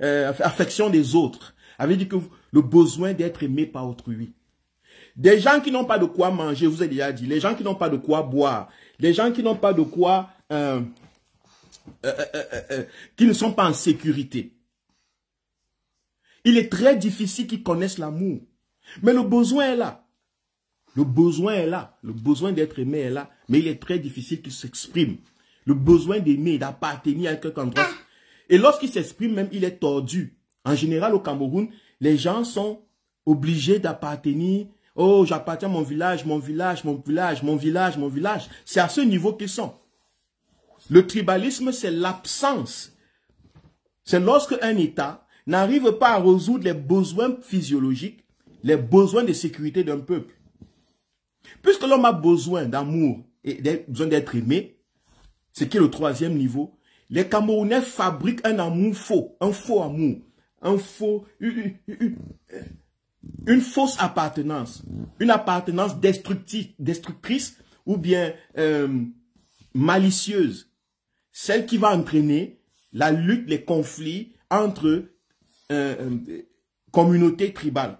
Affection des autres. Ça veut dire que le besoin d'être aimé par autrui. Des gens qui n'ont pas de quoi manger, je vous ai déjà dit. Les gens qui n'ont pas de quoi boire. Les gens qui n'ont pas de quoi... qui ne sont pas en sécurité. Il est très difficile qu'ils connaissent l'amour. Mais le besoin est là. Le besoin est là. Le besoin d'être aimé est là. Mais il est très difficile qu'il s'exprime. Le besoin d'aimer, d'appartenir à quelqu'un d'autre. Et lorsqu'il s'exprime, même, il est tordu. En général, au Cameroun, les gens sont obligés d'appartenir. Oh, j'appartiens à mon village, mon village, mon village, mon village, mon village. C'est à ce niveau qu'ils sont. Le tribalisme, c'est l'absence. C'est lorsque un État n'arrive pas à résoudre les besoins physiologiques, les besoins de sécurité d'un peuple. Puisque l'homme a besoin d'amour et besoin d'être aimé, ce qui est le troisième niveau, les Camerounais fabriquent un amour faux, un faux amour, une fausse appartenance, une appartenance destructrice ou bien malicieuse. Celle qui va entraîner la lutte, les conflits entre communautés tribales.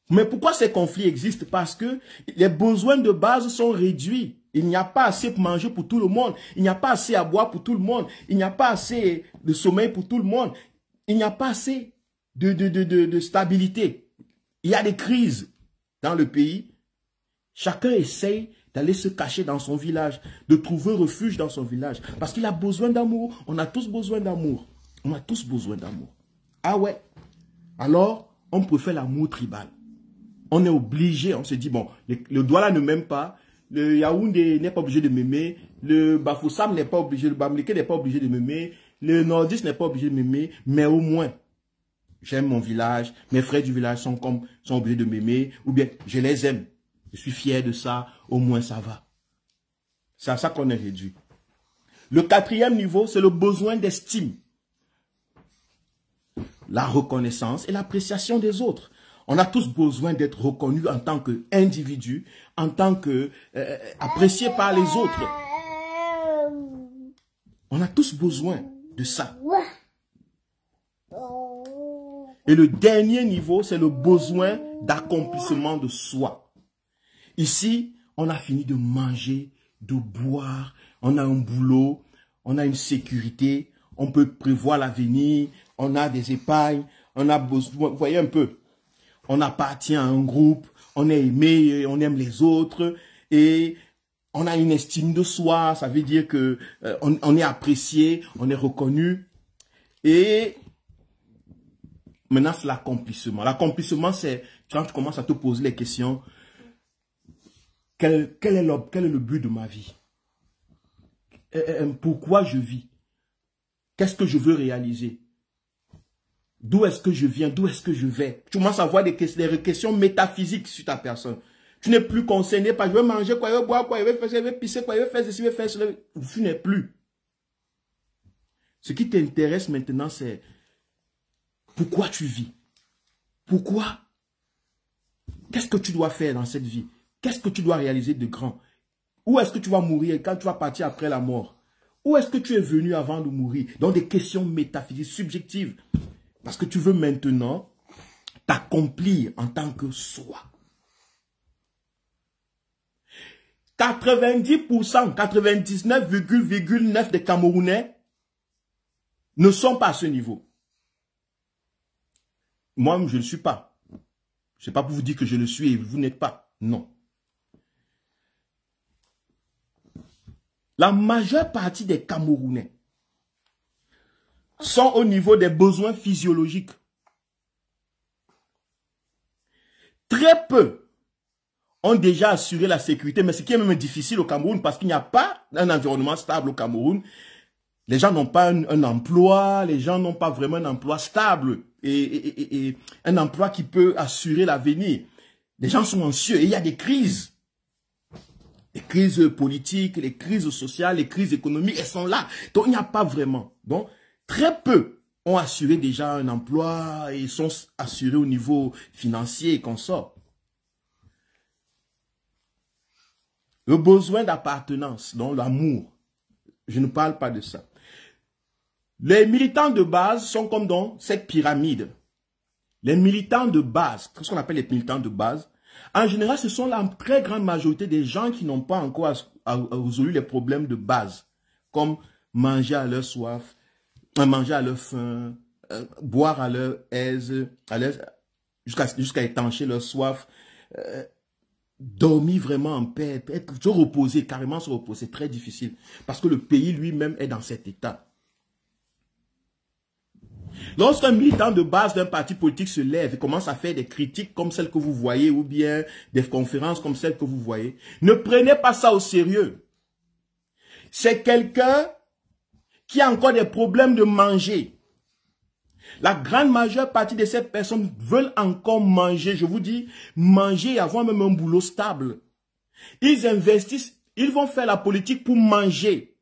Mais pourquoi ces conflits existent? Parce que les besoins de base sont réduits. Il n'y a pas assez pour manger pour tout le monde. Il n'y a pas assez à boire pour tout le monde. Il n'y a pas assez de sommeil pour tout le monde. Il n'y a pas assez de stabilité. Il y a des crises dans le pays. Chacun essaye d'aller se cacher dans son village, de trouver refuge dans son village. Parce qu'il a besoin d'amour. On a tous besoin d'amour. On a tous besoin d'amour. Ah ouais. Alors, on préfère l'amour tribal. On est obligé, on se dit, bon, le Douala ne m'aime pas, le Yaoundé n'est pas obligé de m'aimer, le Bafoussam n'est pas obligé, le Bamileke n'est pas obligé de m'aimer, le Nordiste n'est pas obligé de m'aimer, mais au moins, j'aime mon village, mes frères du village sont obligés de m'aimer, ou bien, je les aime. Je suis fier de ça, au moins ça va. C'est à ça qu'on est réduit. Le quatrième niveau, c'est le besoin d'estime. La reconnaissance et l'appréciation des autres. On a tous besoin d'être reconnus en tant qu'individu, en tant que apprécié par les autres. On a tous besoin de ça. Et le dernier niveau, c'est le besoin d'accomplissement de soi. Ici, on a fini de manger, de boire, on a un boulot, on a une sécurité, on peut prévoir l'avenir, on a des épargnes, on a besoin, vous voyez un peu, on appartient à un groupe, on est aimé, on aime les autres et on a une estime de soi, ça veut dire que on est apprécié, on est reconnu. Et maintenant, c'est l'accomplissement. L'accomplissement, c'est quand tu commences à te poser les questions, quel est le but de ma vie? Pourquoi je vis? Qu'est-ce que je veux réaliser? D'où est-ce que je viens? D'où est-ce que je vais? Tu commences à avoir des questions métaphysiques sur ta personne. Tu n'es plus concerné par je vais manger, quoi, je vais boire, quoi, je vais faire, je vais pisser, quoi, je vais faire ceci, je vais faire cela. Tu n'es plus. Ce qui t'intéresse maintenant, c'est pourquoi tu vis? Pourquoi? Qu'est-ce que tu dois faire dans cette vie? Qu'est-ce que tu dois réaliser de grand? Où est-ce que tu vas mourir quand tu vas partir après la mort? Où est-ce que tu es venu avant de mourir? Donc des questions métaphysiques, subjectives. Parce que tu veux maintenant t'accomplir en tant que soi. 90%, 99,9% des Camerounais ne sont pas à ce niveau. Moi, je ne le suis pas. Je ne sais pas pour vous dire que je le suis et vous n'êtes pas. Non. La majeure partie des Camerounais sont au niveau des besoins physiologiques. Très peu ont déjà assuré la sécurité, mais ce qui est même difficile au Cameroun, parce qu'il n'y a pas un environnement stable au Cameroun. Les gens n'ont pas un emploi, les gens n'ont pas vraiment un emploi stable et un emploi qui peut assurer l'avenir. Les gens sont anxieux et il y a des crises. Les crises politiques, les crises sociales, les crises économiques, elles sont là. Donc il n'y a pas vraiment. Donc très peu ont assuré déjà un emploi et sont assurés au niveau financier et consorts. Le besoin d'appartenance, donc l'amour, je ne parle pas de ça. Les militants de base sont comme dans cette pyramide. Les militants de base, qu'est-ce qu'on appelle les militants de base? En général, ce sont la très grande majorité des gens qui n'ont pas encore résolu les problèmes de base, comme manger à leur soif, manger à leur faim, boire à leur aise, jusqu'à étancher leur soif, dormir vraiment en paix, se reposer, carrément se reposer, c'est très difficile. Parce que le pays lui-même est dans cet état. Lorsqu'un militant de base d'un parti politique se lève et commence à faire des critiques comme celles que vous voyez ou bien des conférences comme celles que vous voyez, ne prenez pas ça au sérieux. C'est quelqu'un qui a encore des problèmes de manger. La grande majeure partie de ces personnes veulent encore manger, je vous dis, manger et avoir même un boulot stable. Ils investissent, ils vont faire la politique pour manger.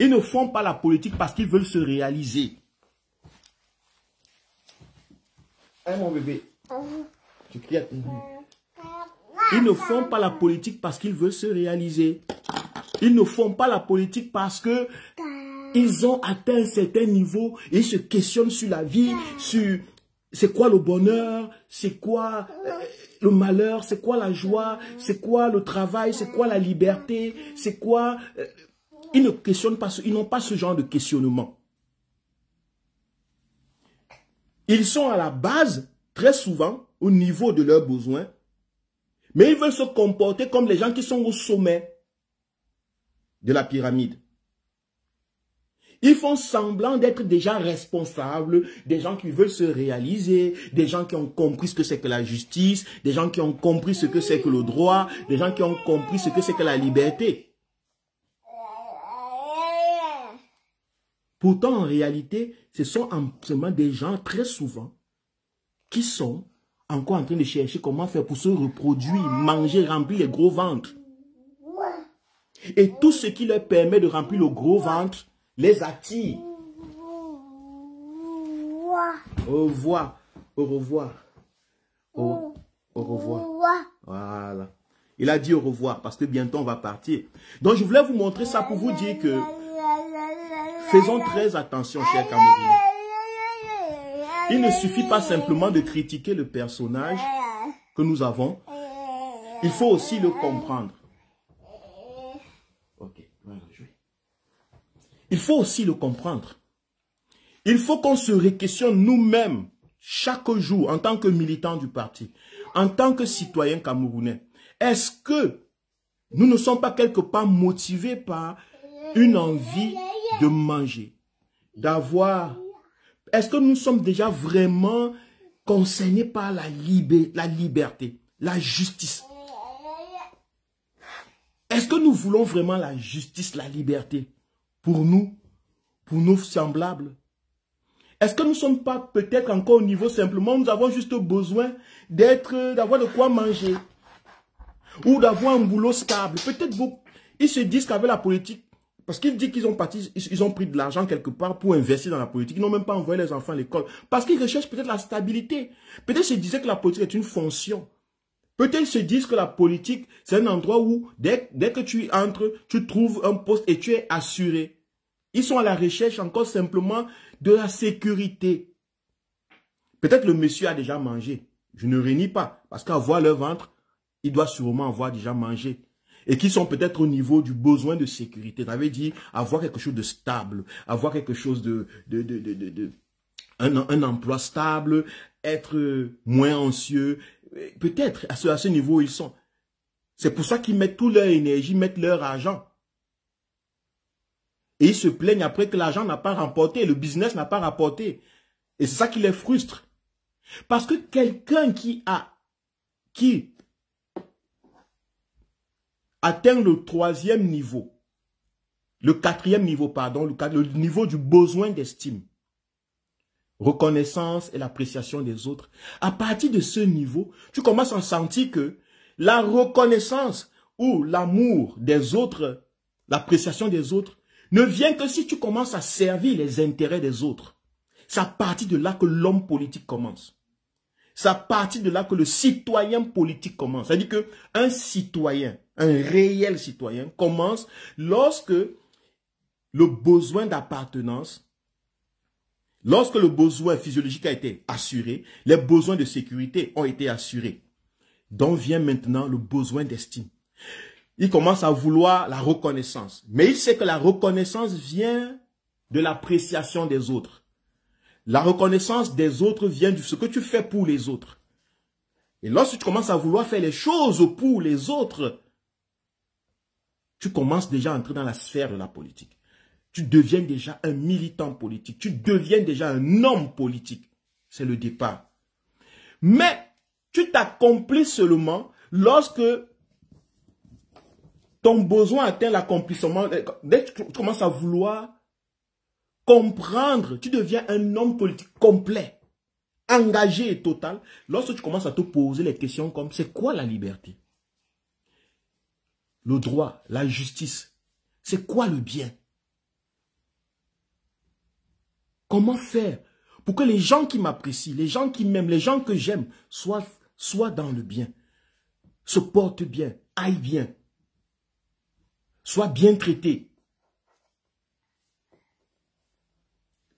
Ils ne font pas la politique parce qu'ils veulent se réaliser. Hein, mon bébé? Tu cries à ton bébé. Ils ne font pas la politique parce qu'ils veulent se réaliser. Ils ne font pas la politique parce que ils ont atteint un certain niveau et ils se questionnent sur la vie, sur c'est quoi le bonheur, c'est quoi le malheur, c'est quoi la joie, c'est quoi le travail, c'est quoi la liberté, c'est quoi... Ils ne questionnent pas, ils n'ont pas ce genre de questionnement. Ils sont à la base, très souvent, au niveau de leurs besoins, mais ils veulent se comporter comme les gens qui sont au sommet de la pyramide. Ils font semblant d'être déjà responsables, des gens qui veulent se réaliser, des gens qui ont compris ce que c'est que la justice, des gens qui ont compris ce que c'est que le droit, des gens qui ont compris ce que c'est que la liberté. Pourtant, en réalité, ce sont seulement des gens très souvent qui sont encore en train de chercher comment faire pour se reproduire, manger, remplir les gros ventres. Et tout ce qui leur permet de remplir le gros ventre les attire. Au revoir. Au revoir. Au revoir. Voilà. Il a dit au revoir parce que bientôt on va partir. Donc je voulais vous montrer ça pour vous dire que faisons très attention, chers Camerounais. Il ne suffit pas simplement de critiquer le personnage que nous avons, Il faut aussi le comprendre. Ok, voilà, jouer. Il faut aussi le comprendre. Il faut qu'on se réquestionne nous-mêmes chaque jour en tant que militants du parti, en tant que citoyens camerounais. Est-ce que nous ne sommes pas quelque part motivés par une envie de manger, d'avoir... Est-ce que nous sommes déjà vraiment concernés par la liberté, la justice? Est-ce que nous voulons vraiment la justice, la liberté pour nous, pour nos semblables? Est-ce que nous ne sommes pas peut-être encore au niveau simplement, nous avons juste besoin d'avoir de quoi manger ou d'avoir un boulot stable? Peut-être ils se disent qu'avec la politique, parce qu'ils disent qu'ils ont pris de l'argent quelque part pour investir dans la politique, ils n'ont même pas envoyé les enfants à l'école, parce qu'ils recherchent peut-être la stabilité. Peut-être se disaient que la politique est une fonction. Peut-être se disent que la politique, c'est un endroit où, dès que tu entres, tu trouves un poste et tu es assuré. Ils sont à la recherche encore simplement de la sécurité. Peut-être le monsieur a déjà mangé. Je ne renie pas. Parce qu'à voir leur ventre, il doit sûrement avoir déjà mangé. Et qui sont peut-être au niveau du besoin de sécurité. Ça veut dire avoir quelque chose de stable, avoir quelque chose un emploi stable, être moins anxieux. Peut-être à ce niveau où ils sont. C'est pour ça qu'ils mettent toute leur énergie, mettent leur argent. Et ils se plaignent après que l'argent n'a pas rapporté, le business n'a pas rapporté. Et c'est ça qui les frustre. Parce que quelqu'un qui atteint le 3e niveau, le 4e niveau, pardon, le niveau du besoin d'estime, reconnaissance et l'appréciation des autres. À partir de ce niveau, tu commences à sentir que la reconnaissance ou l'amour des autres, l'appréciation des autres, ne vient que si tu commences à servir les intérêts des autres. C'est à partir de là que l'homme politique commence. C'est à partir de là que le citoyen politique commence. C'est-à-dire qu'un citoyen, un réel citoyen, commence lorsque le besoin d'appartenance, lorsque le besoin physiologique a été assuré, les besoins de sécurité ont été assurés. Donc vient maintenant le besoin d'estime. Il commence à vouloir la reconnaissance. Mais il sait que la reconnaissance vient de l'appréciation des autres. La reconnaissance des autres vient de ce que tu fais pour les autres. Et lorsque tu commences à vouloir faire les choses pour les autres, tu commences déjà à entrer dans la sphère de la politique. Tu deviens déjà un militant politique. Tu deviens déjà un homme politique. C'est le départ. Mais tu t'accomplis seulement lorsque ton besoin atteint l'accomplissement. Dès que tu commences à vouloir comprendre, tu deviens un homme politique complet, engagé et total. Lorsque tu commences à te poser les questions comme c'est quoi la liberté? Le droit, la justice, c'est quoi le bien? Comment faire pour que les gens qui m'apprécient, les gens qui m'aiment, les gens que j'aime soient dans le bien, se portent bien, aillent bien, soient bien traités.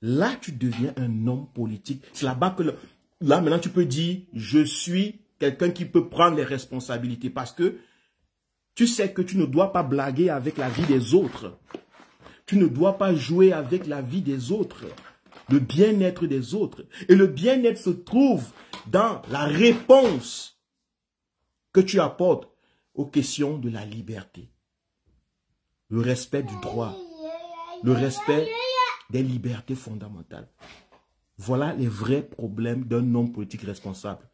Là, tu deviens un homme politique. C'est là-bas que, là, maintenant, tu peux dire, je suis quelqu'un qui peut prendre les responsabilités parce que tu sais que tu ne dois pas blaguer avec la vie des autres. Tu ne dois pas jouer avec la vie des autres, le bien-être des autres. Et le bien-être se trouve dans la réponse que tu apportes aux questions de la liberté. Le respect du droit, le respect des libertés fondamentales. Voilà les vrais problèmes d'un homme politique responsable.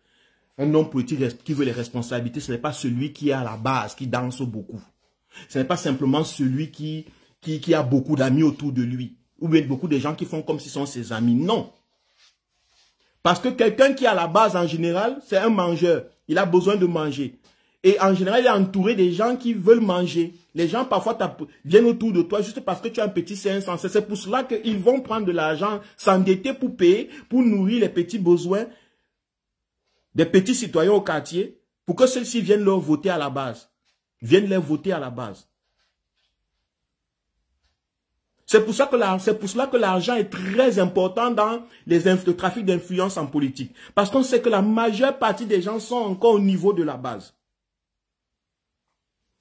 Un homme politique qui veut les responsabilités, ce n'est pas celui qui est à la base, qui danse beaucoup. Ce n'est pas simplement celui qui a beaucoup d'amis autour de lui. Ou bien beaucoup de gens qui font comme s'ils sont ses amis. Non. Parce que quelqu'un qui est à la base, en général, c'est un mangeur. Il a besoin de manger. Et en général, il est entouré des gens qui veulent manger. Les gens, parfois, viennent autour de toi juste parce que tu as un petit sein insensé. C'est pour cela qu'ils vont prendre de l'argent, s'endetter pour payer, pour nourrir les petits besoins des petits citoyens au quartier, pour que ceux-ci viennent leur voter à la base. Viennent leur voter à la base. C'est pour cela que l'argent est très important dans le trafic d'influence en politique. Parce qu'on sait que la majeure partie des gens sont encore au niveau de la base.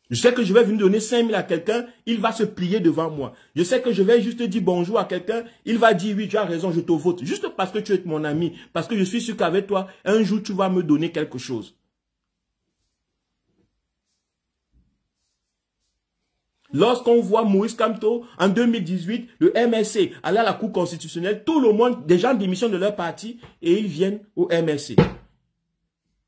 Je sais que je vais venir donner 5 000 à quelqu'un, il va se plier devant moi. Je sais que je vais juste dire bonjour à quelqu'un, il va dire oui, tu as raison, je te vote. Juste parce que tu es mon ami, parce que je suis sûr qu'avec toi, un jour tu vas me donner quelque chose. Lorsqu'on voit Maurice Kamto, en 2018, le MRC aller à la Cour constitutionnelle, tout le monde, des gens démissionnent de leur parti et ils viennent au MRC.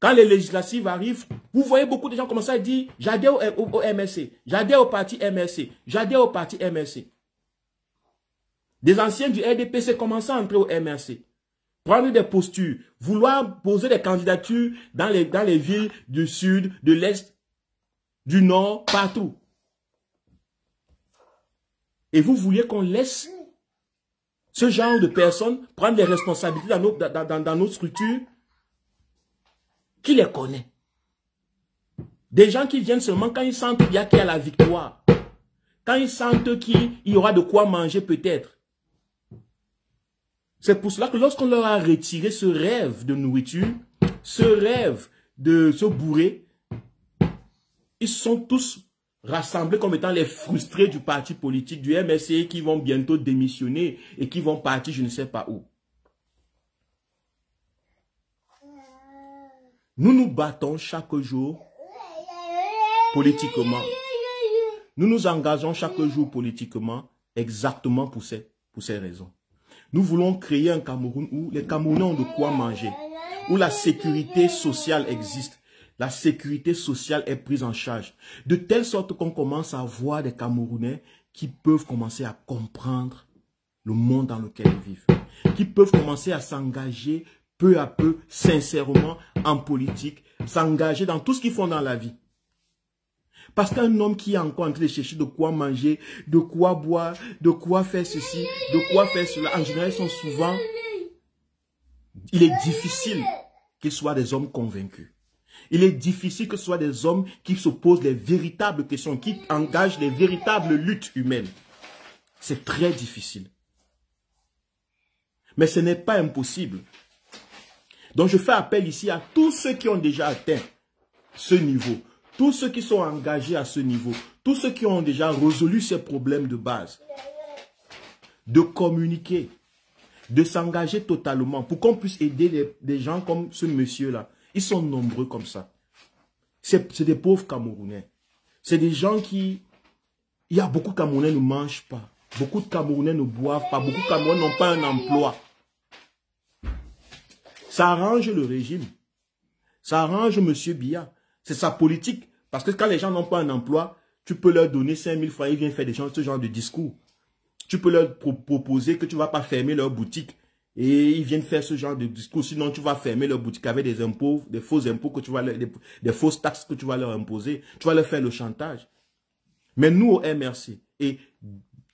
Quand les législatives arrivent, vous voyez beaucoup de gens commencer à dire « J'adhère au MRC, j'adhère au parti MRC, j'adhère au parti MRC ». Des anciens du RDPC commencent à entrer au MRC, prendre des postures, vouloir poser des candidatures dans les villes du sud, de l'est, du nord, partout. Et vous vouliez qu'on laisse ce genre de personnes prendre les responsabilités dans nos structures? Qui les connaît? Des gens qui viennent seulement quand ils sentent qu'il y a la victoire. Quand ils sentent qu'il y aura de quoi manger peut-être. C'est pour cela que lorsqu'on leur a retiré ce rêve de nourriture, ce rêve de se bourrer, ils sont tous rassemblés comme étant les frustrés du parti politique, du MRC, qui vont bientôt démissionner et qui vont partir je ne sais pas où. Nous nous battons chaque jour politiquement. Nous nous engageons chaque jour politiquement exactement pour ces raisons. Nous voulons créer un Cameroun où les Camerounais ont de quoi manger, où la sécurité sociale existe. La sécurité sociale est prise en charge. De telle sorte qu'on commence à voir des Camerounais qui peuvent commencer à comprendre le monde dans lequel ils vivent. Qui peuvent commencer à s'engager peu à peu, sincèrement, en politique, s'engager dans tout ce qu'ils font dans la vie. Parce qu'un homme qui est encore en train de chercher de quoi manger, de quoi boire, de quoi faire ceci, de quoi faire cela, en général, ils sont souvent... Il est difficile qu'ils soient des hommes convaincus. Il est difficile que ce soit des hommes qui se posent les véritables questions, qui engagent les véritables luttes humaines. C'est très difficile. Mais ce n'est pas impossible. Donc je fais appel ici à tous ceux qui ont déjà atteint ce niveau, tous ceux qui sont engagés à ce niveau, tous ceux qui ont déjà résolu ces problèmes de base, de communiquer, de s'engager totalement pour qu'on puisse aider des gens comme ce monsieur-là. Ils sont nombreux comme ça. C'est des pauvres Camerounais. C'est des gens qui... Il y a beaucoup de Camerounais ne mangent pas. Beaucoup de Camerounais ne boivent pas. Beaucoup de Camerounais n'ont pas un emploi. Ça arrange le régime. Ça arrange M. Biya. C'est sa politique. Parce que quand les gens n'ont pas un emploi, tu peux leur donner 5 000 francs. Ils viennent faire ce genre de discours. Tu peux leur proposer que tu ne vas pas fermer leur boutique. Et ils viennent faire ce genre de discours. Sinon, tu vas fermer leur boutique avec des impôts, des faux impôts que tu vas des fausses taxes que tu vas leur imposer. Tu vas leur faire le chantage. Mais nous, au MRC, et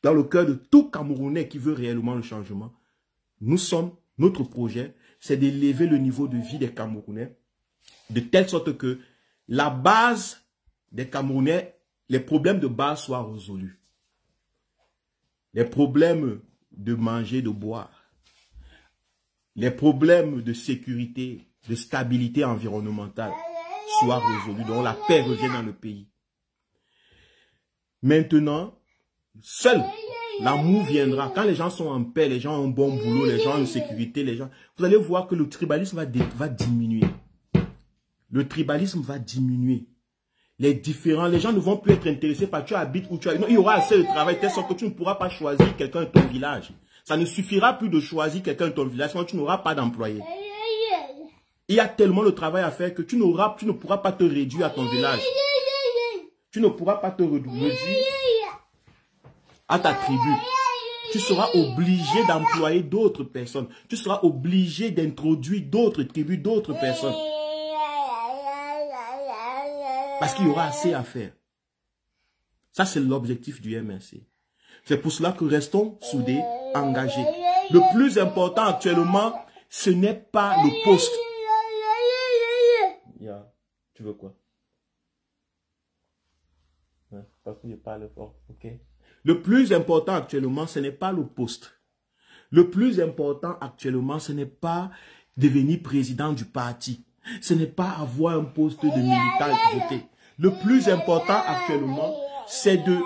dans le cœur de tout Camerounais qui veut réellement le changement, notre projet, c'est d'élever le niveau de vie des Camerounais de telle sorte que la base des Camerounais, les problèmes de base soient résolus. Les problèmes de manger, de boire, les problèmes de sécurité, de stabilité environnementale soient résolus, donc la paix revienne dans le pays. Maintenant, seul l'amour viendra. Quand les gens sont en paix, les gens ont un bon boulot, les gens ont une sécurité, vous allez voir que le tribalisme va diminuer. Le tribalisme va diminuer. Les gens ne vont plus être intéressés par tu habites où tu habites. Non, il y aura assez de travail, telle sorte que tu ne pourras pas choisir quelqu'un de ton village. Ça ne suffira plus de choisir quelqu'un de ton village, sinon tu n'auras pas d'employé. Il y a tellement de travail à faire que tu ne pourras pas te réduire à ton village. Tu ne pourras pas te réduire à ta tribu. Tu seras obligé d'employer d'autres personnes. Tu seras obligé d'introduire d'autres tribus, d'autres personnes. Parce qu'il y aura assez à faire. Ça, c'est l'objectif du MRC. C'est pour cela que restons soudés, engagés. Le plus important actuellement, ce n'est pas le poste. Yeah. Tu veux quoi? Parce que je parle fort, ok? Le plus important actuellement, ce n'est pas le poste. Le plus important actuellement, ce n'est pas devenir président du parti. Ce n'est pas avoir un poste de militant et voter. Le plus important actuellement, c'est de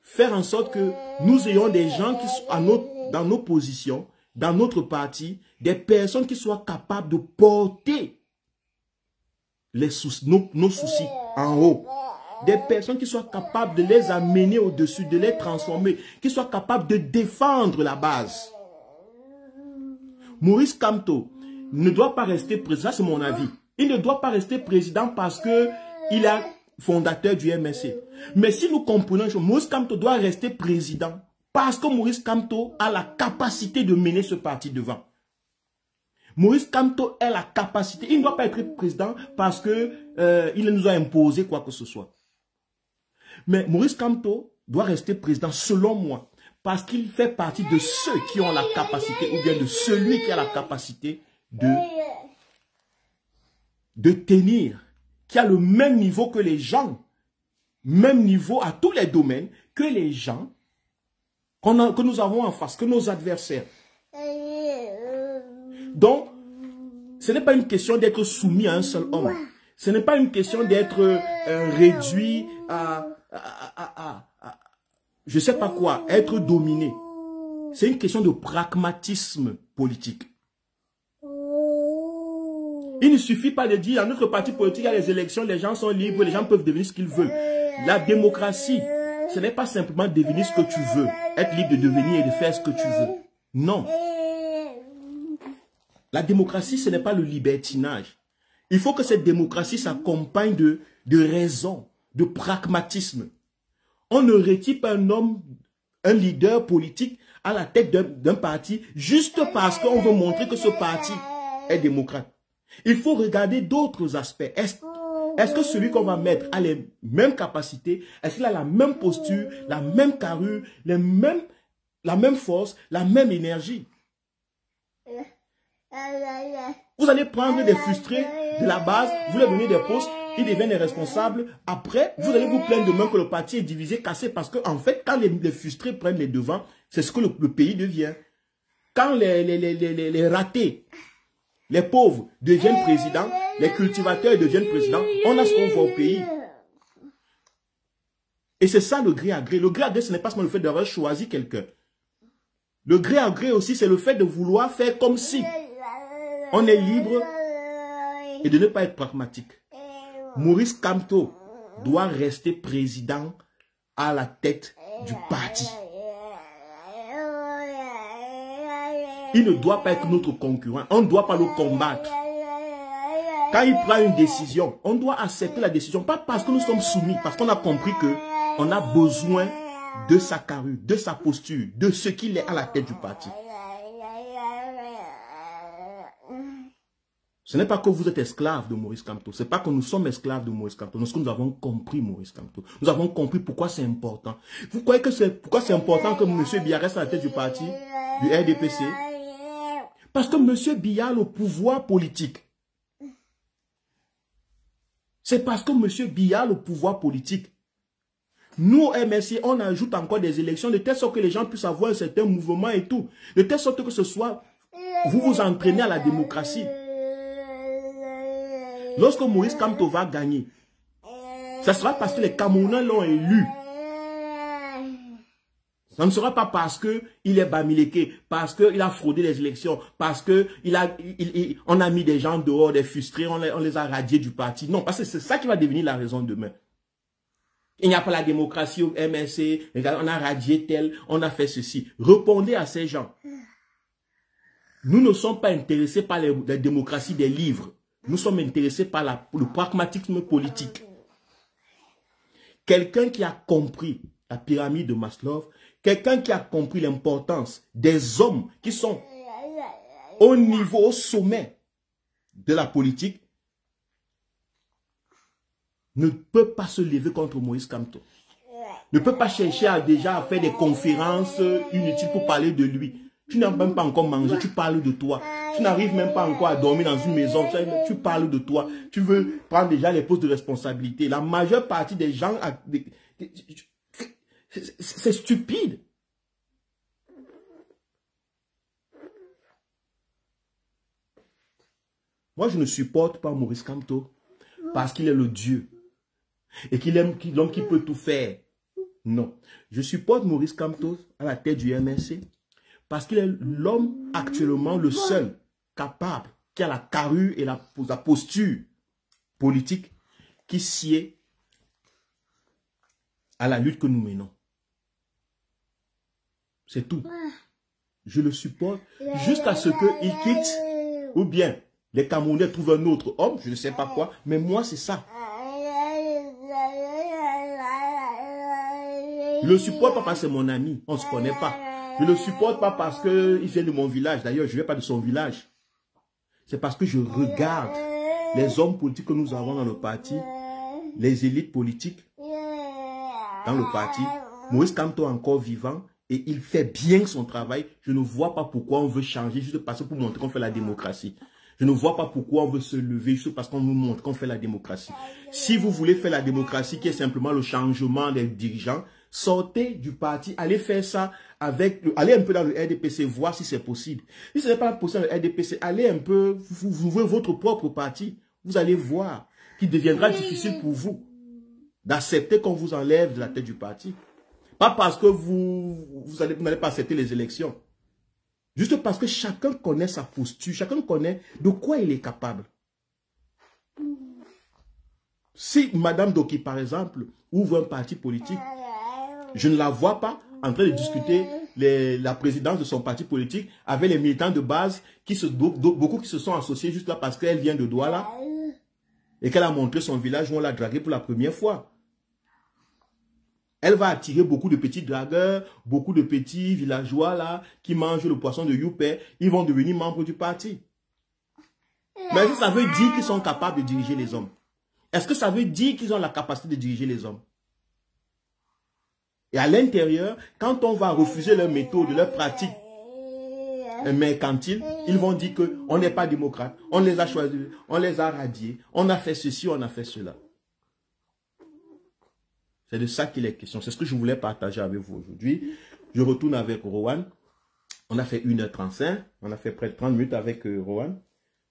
faire en sorte que nous ayons des gens qui sont dans nos positions, dans notre parti, des personnes qui soient capables de porter nos soucis en haut. Des personnes qui soient capables de les amener au-dessus, de les transformer, qui soient capables de défendre la base. Maurice Kamto ne doit pas rester président, c'est mon avis. Il ne doit pas rester président parce qu'il est fondateur du MSC. Mais si nous comprenons que Maurice Kamto doit rester président parce que Maurice Kamto a la capacité de mener ce parti devant. Maurice Kamto a la capacité. Il ne doit pas être président parce qu'il nous a imposé quoi que ce soit. Mais Maurice Kamto doit rester président selon moi parce qu'il fait partie de ceux qui ont la capacité ou bien de celui qui a la capacité de tenir, qui a le même niveau que les gens, même niveau à tous les domaines que les gens que nous avons en face, que nos adversaires. Donc, ce n'est pas une question d'être soumis à un seul homme. Ce n'est pas une question d'être réduit à je ne sais pas quoi, être dominé. C'est une question de pragmatisme politique. Il ne suffit pas de dire, dans notre parti politique, il y a les élections, les gens sont libres, les gens peuvent devenir ce qu'ils veulent. La démocratie, ce n'est pas simplement devenir ce que tu veux, être libre de devenir et de faire ce que tu veux. Non. La démocratie, ce n'est pas le libertinage. Il faut que cette démocratie s'accompagne de raison, de pragmatisme. On ne retire pas un leader politique à la tête d'un parti juste parce qu'on veut montrer que ce parti est démocrate. Il faut regarder d'autres aspects. Est-ce que celui qu'on va mettre a les mêmes capacités? Est-ce qu'il a la même posture, la même carrure, la même force, la même énergie? Vous allez prendre des frustrés de la base, vous leur donnez des postes, ils deviennent des responsables. Après, vous allez vous plaindre demain que le parti est divisé, cassé, parce que en fait, quand les frustrés prennent les devants, c'est ce que le pays devient. Quand les ratés, les pauvres deviennent présidents, les cultivateurs deviennent présidents, on a ce qu'on voit au pays. Et c'est ça le gré à gré. Le gré à gré, ce n'est pas seulement le fait d'avoir choisi quelqu'un. Le gré à gré aussi, c'est le fait de vouloir faire comme si on est libre et de ne pas être pragmatique. Maurice Kamto doit rester président à la tête du parti. Il ne doit pas être notre concurrent. On ne doit pas le combattre. Quand il prend une décision, on doit accepter la décision. Pas parce que nous sommes soumis, parce qu'on a compris qu'on a besoin de sa carrure, de sa posture, de ce qu'il est à la tête du parti. Ce n'est pas que vous êtes esclave de Maurice Kamto. Ce n'est pas que nous sommes esclaves de Maurice Kamto. Nous avons compris Maurice Kamto. Nous avons compris pourquoi c'est important. Vous croyez que pourquoi c'est important que M. Biya reste à la tête du parti, du RDPC? Parce que M. Biya a le pouvoir politique. C'est parce que M. Biya a le pouvoir politique. Nous, MSC, on ajoute encore des élections de telle sorte que les gens puissent avoir un certain mouvement et tout. De telle sorte que ce soit, vous vous entraînez à la démocratie. Lorsque Maurice Kamto va gagner, ça sera parce que les Camerounais l'ont élu. Ça ne sera pas parce qu'il est bamileke, parce qu'il a fraudé les élections, parce qu'on a mis des gens dehors, des frustrés, on les a radiés du parti. Non, parce que c'est ça qui va devenir la raison demain. Il n'y a pas la démocratie au MSC, on a radié tel, on a fait ceci. Répondez à ces gens. Nous ne sommes pas intéressés par la démocratie des livres. Nous sommes intéressés par le pragmatisme politique. Quelqu'un qui a compris la pyramide de Maslow, quelqu'un qui a compris l'importance des hommes qui sont au niveau, au sommet de la politique, ne peut pas se lever contre Maurice Kamto. Ne peut pas chercher à faire des conférences inutiles pour parler de lui. Tu n'as même pas encore mangé, tu parles de toi. Tu n'arrives même pas encore à dormir dans une maison, tu parles de toi. Tu veux prendre déjà les postes de responsabilité. La majeure partie des gens, c'est stupide. Moi, je ne supporte pas Maurice Kamto. parce qu'il est le Dieu et qu'il aime l'homme qui peut tout faire. Non. Je supporte Maurice Kamto à la tête du MNC parce qu'il est l'homme actuellement le seul capable, qui a la carrure et la posture politique qui sied à la lutte que nous menons. C'est tout. Je le supporte jusqu'à ce qu'il quitte, ou bien les Camerounais trouvent un autre homme, je ne sais pas quoi, mais moi c'est ça. Je le supporte pas parce que c'est mon ami, on ne se connaît pas. Je le supporte pas parce qu'il vient de mon village, d'ailleurs je ne viens pas de son village. C'est parce que je regarde les hommes politiques que nous avons dans le parti, les élites politiques dans le parti. Maurice Kamto est encore vivant et il fait bien son travail. Je ne vois pas pourquoi on veut changer juste parce que pour montrer qu'on fait la démocratie. Je ne vois pas pourquoi on veut se lever juste parce qu'on nous montre qu'on fait la démocratie. Si vous voulez faire la démocratie qui est simplement le changement des dirigeants, sortez du parti, allez faire ça allez un peu dans le RDPC, voir si c'est possible. Si ce n'est pas possible dans le RDPC, allez un peu, vous ouvrez votre propre parti. Vous allez voir qu'il deviendra difficile pour vous d'accepter qu'on vous enlève de la tête du parti. Pas parce que vous n'allez pas accepter les élections. Juste parce que chacun connaît sa posture, chacun connaît de quoi il est capable. Si Madame Doki, par exemple, ouvre un parti politique, je ne la vois pas en train de discuter la présidence de son parti politique avec les militants de base, beaucoup qui se sont associés juste là parce qu'elle vient de Douala et qu'elle a montré son village où on l'a dragué pour la première fois. Elle va attirer beaucoup de petits dragueurs, beaucoup de petits villageois là qui mangent le poisson de Youpé. Ils vont devenir membres du parti. Mais est-ce que ça veut dire qu'ils sont capables de diriger les hommes? Est-ce que ça veut dire qu'ils ont la capacité de diriger les hommes? Et à l'intérieur, quand on va refuser leurs méthodes, leurs pratiques mercantiles, ils vont dire qu'on n'est pas démocrate, on les a choisis, on les a radiés, on a fait ceci, on a fait cela. C'est de ça qu'il est question. C'est ce que je voulais partager avec vous aujourd'hui. Je retourne avec Rowan. On a fait 1h35. On a fait près de 30 minutes avec Rowan.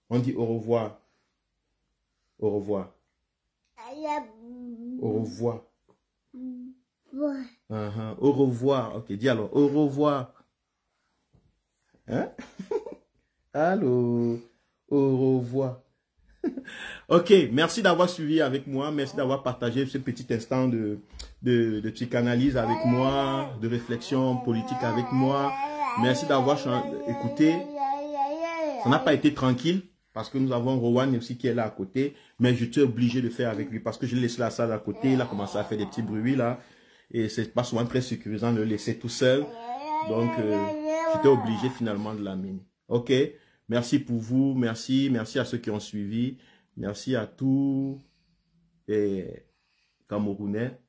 On dit au revoir. Au revoir. Au revoir. Au revoir. Ok, dis alors. Au revoir. Hein? Allô. Au revoir. Ok, merci d'avoir suivi avec moi. Merci d'avoir partagé ce petit instant de psychanalyse avec moi, de réflexion politique avec moi. Merci d'avoir écouté. Ça n'a pas été tranquille parce que nous avons Rowan aussi qui est là à côté. Mais je suis obligé de faire avec lui parce que je laisse la salle à côté. Il a commencé à faire des petits bruits là. Et c'est pas souvent très sécurisant de le laisser tout seul. Donc, j'étais obligé finalement de l'amener. Ok, merci pour vous. Merci à ceux qui ont suivi. Merci à tous les Camerounais.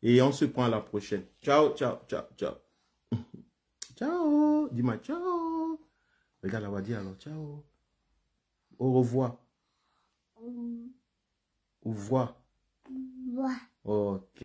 Et on se prend à la prochaine. Ciao, ciao, ciao, ciao. Ciao. Dis-moi ciao. Regarde, on va dire alors ciao. Au revoir. Au revoir. Ok.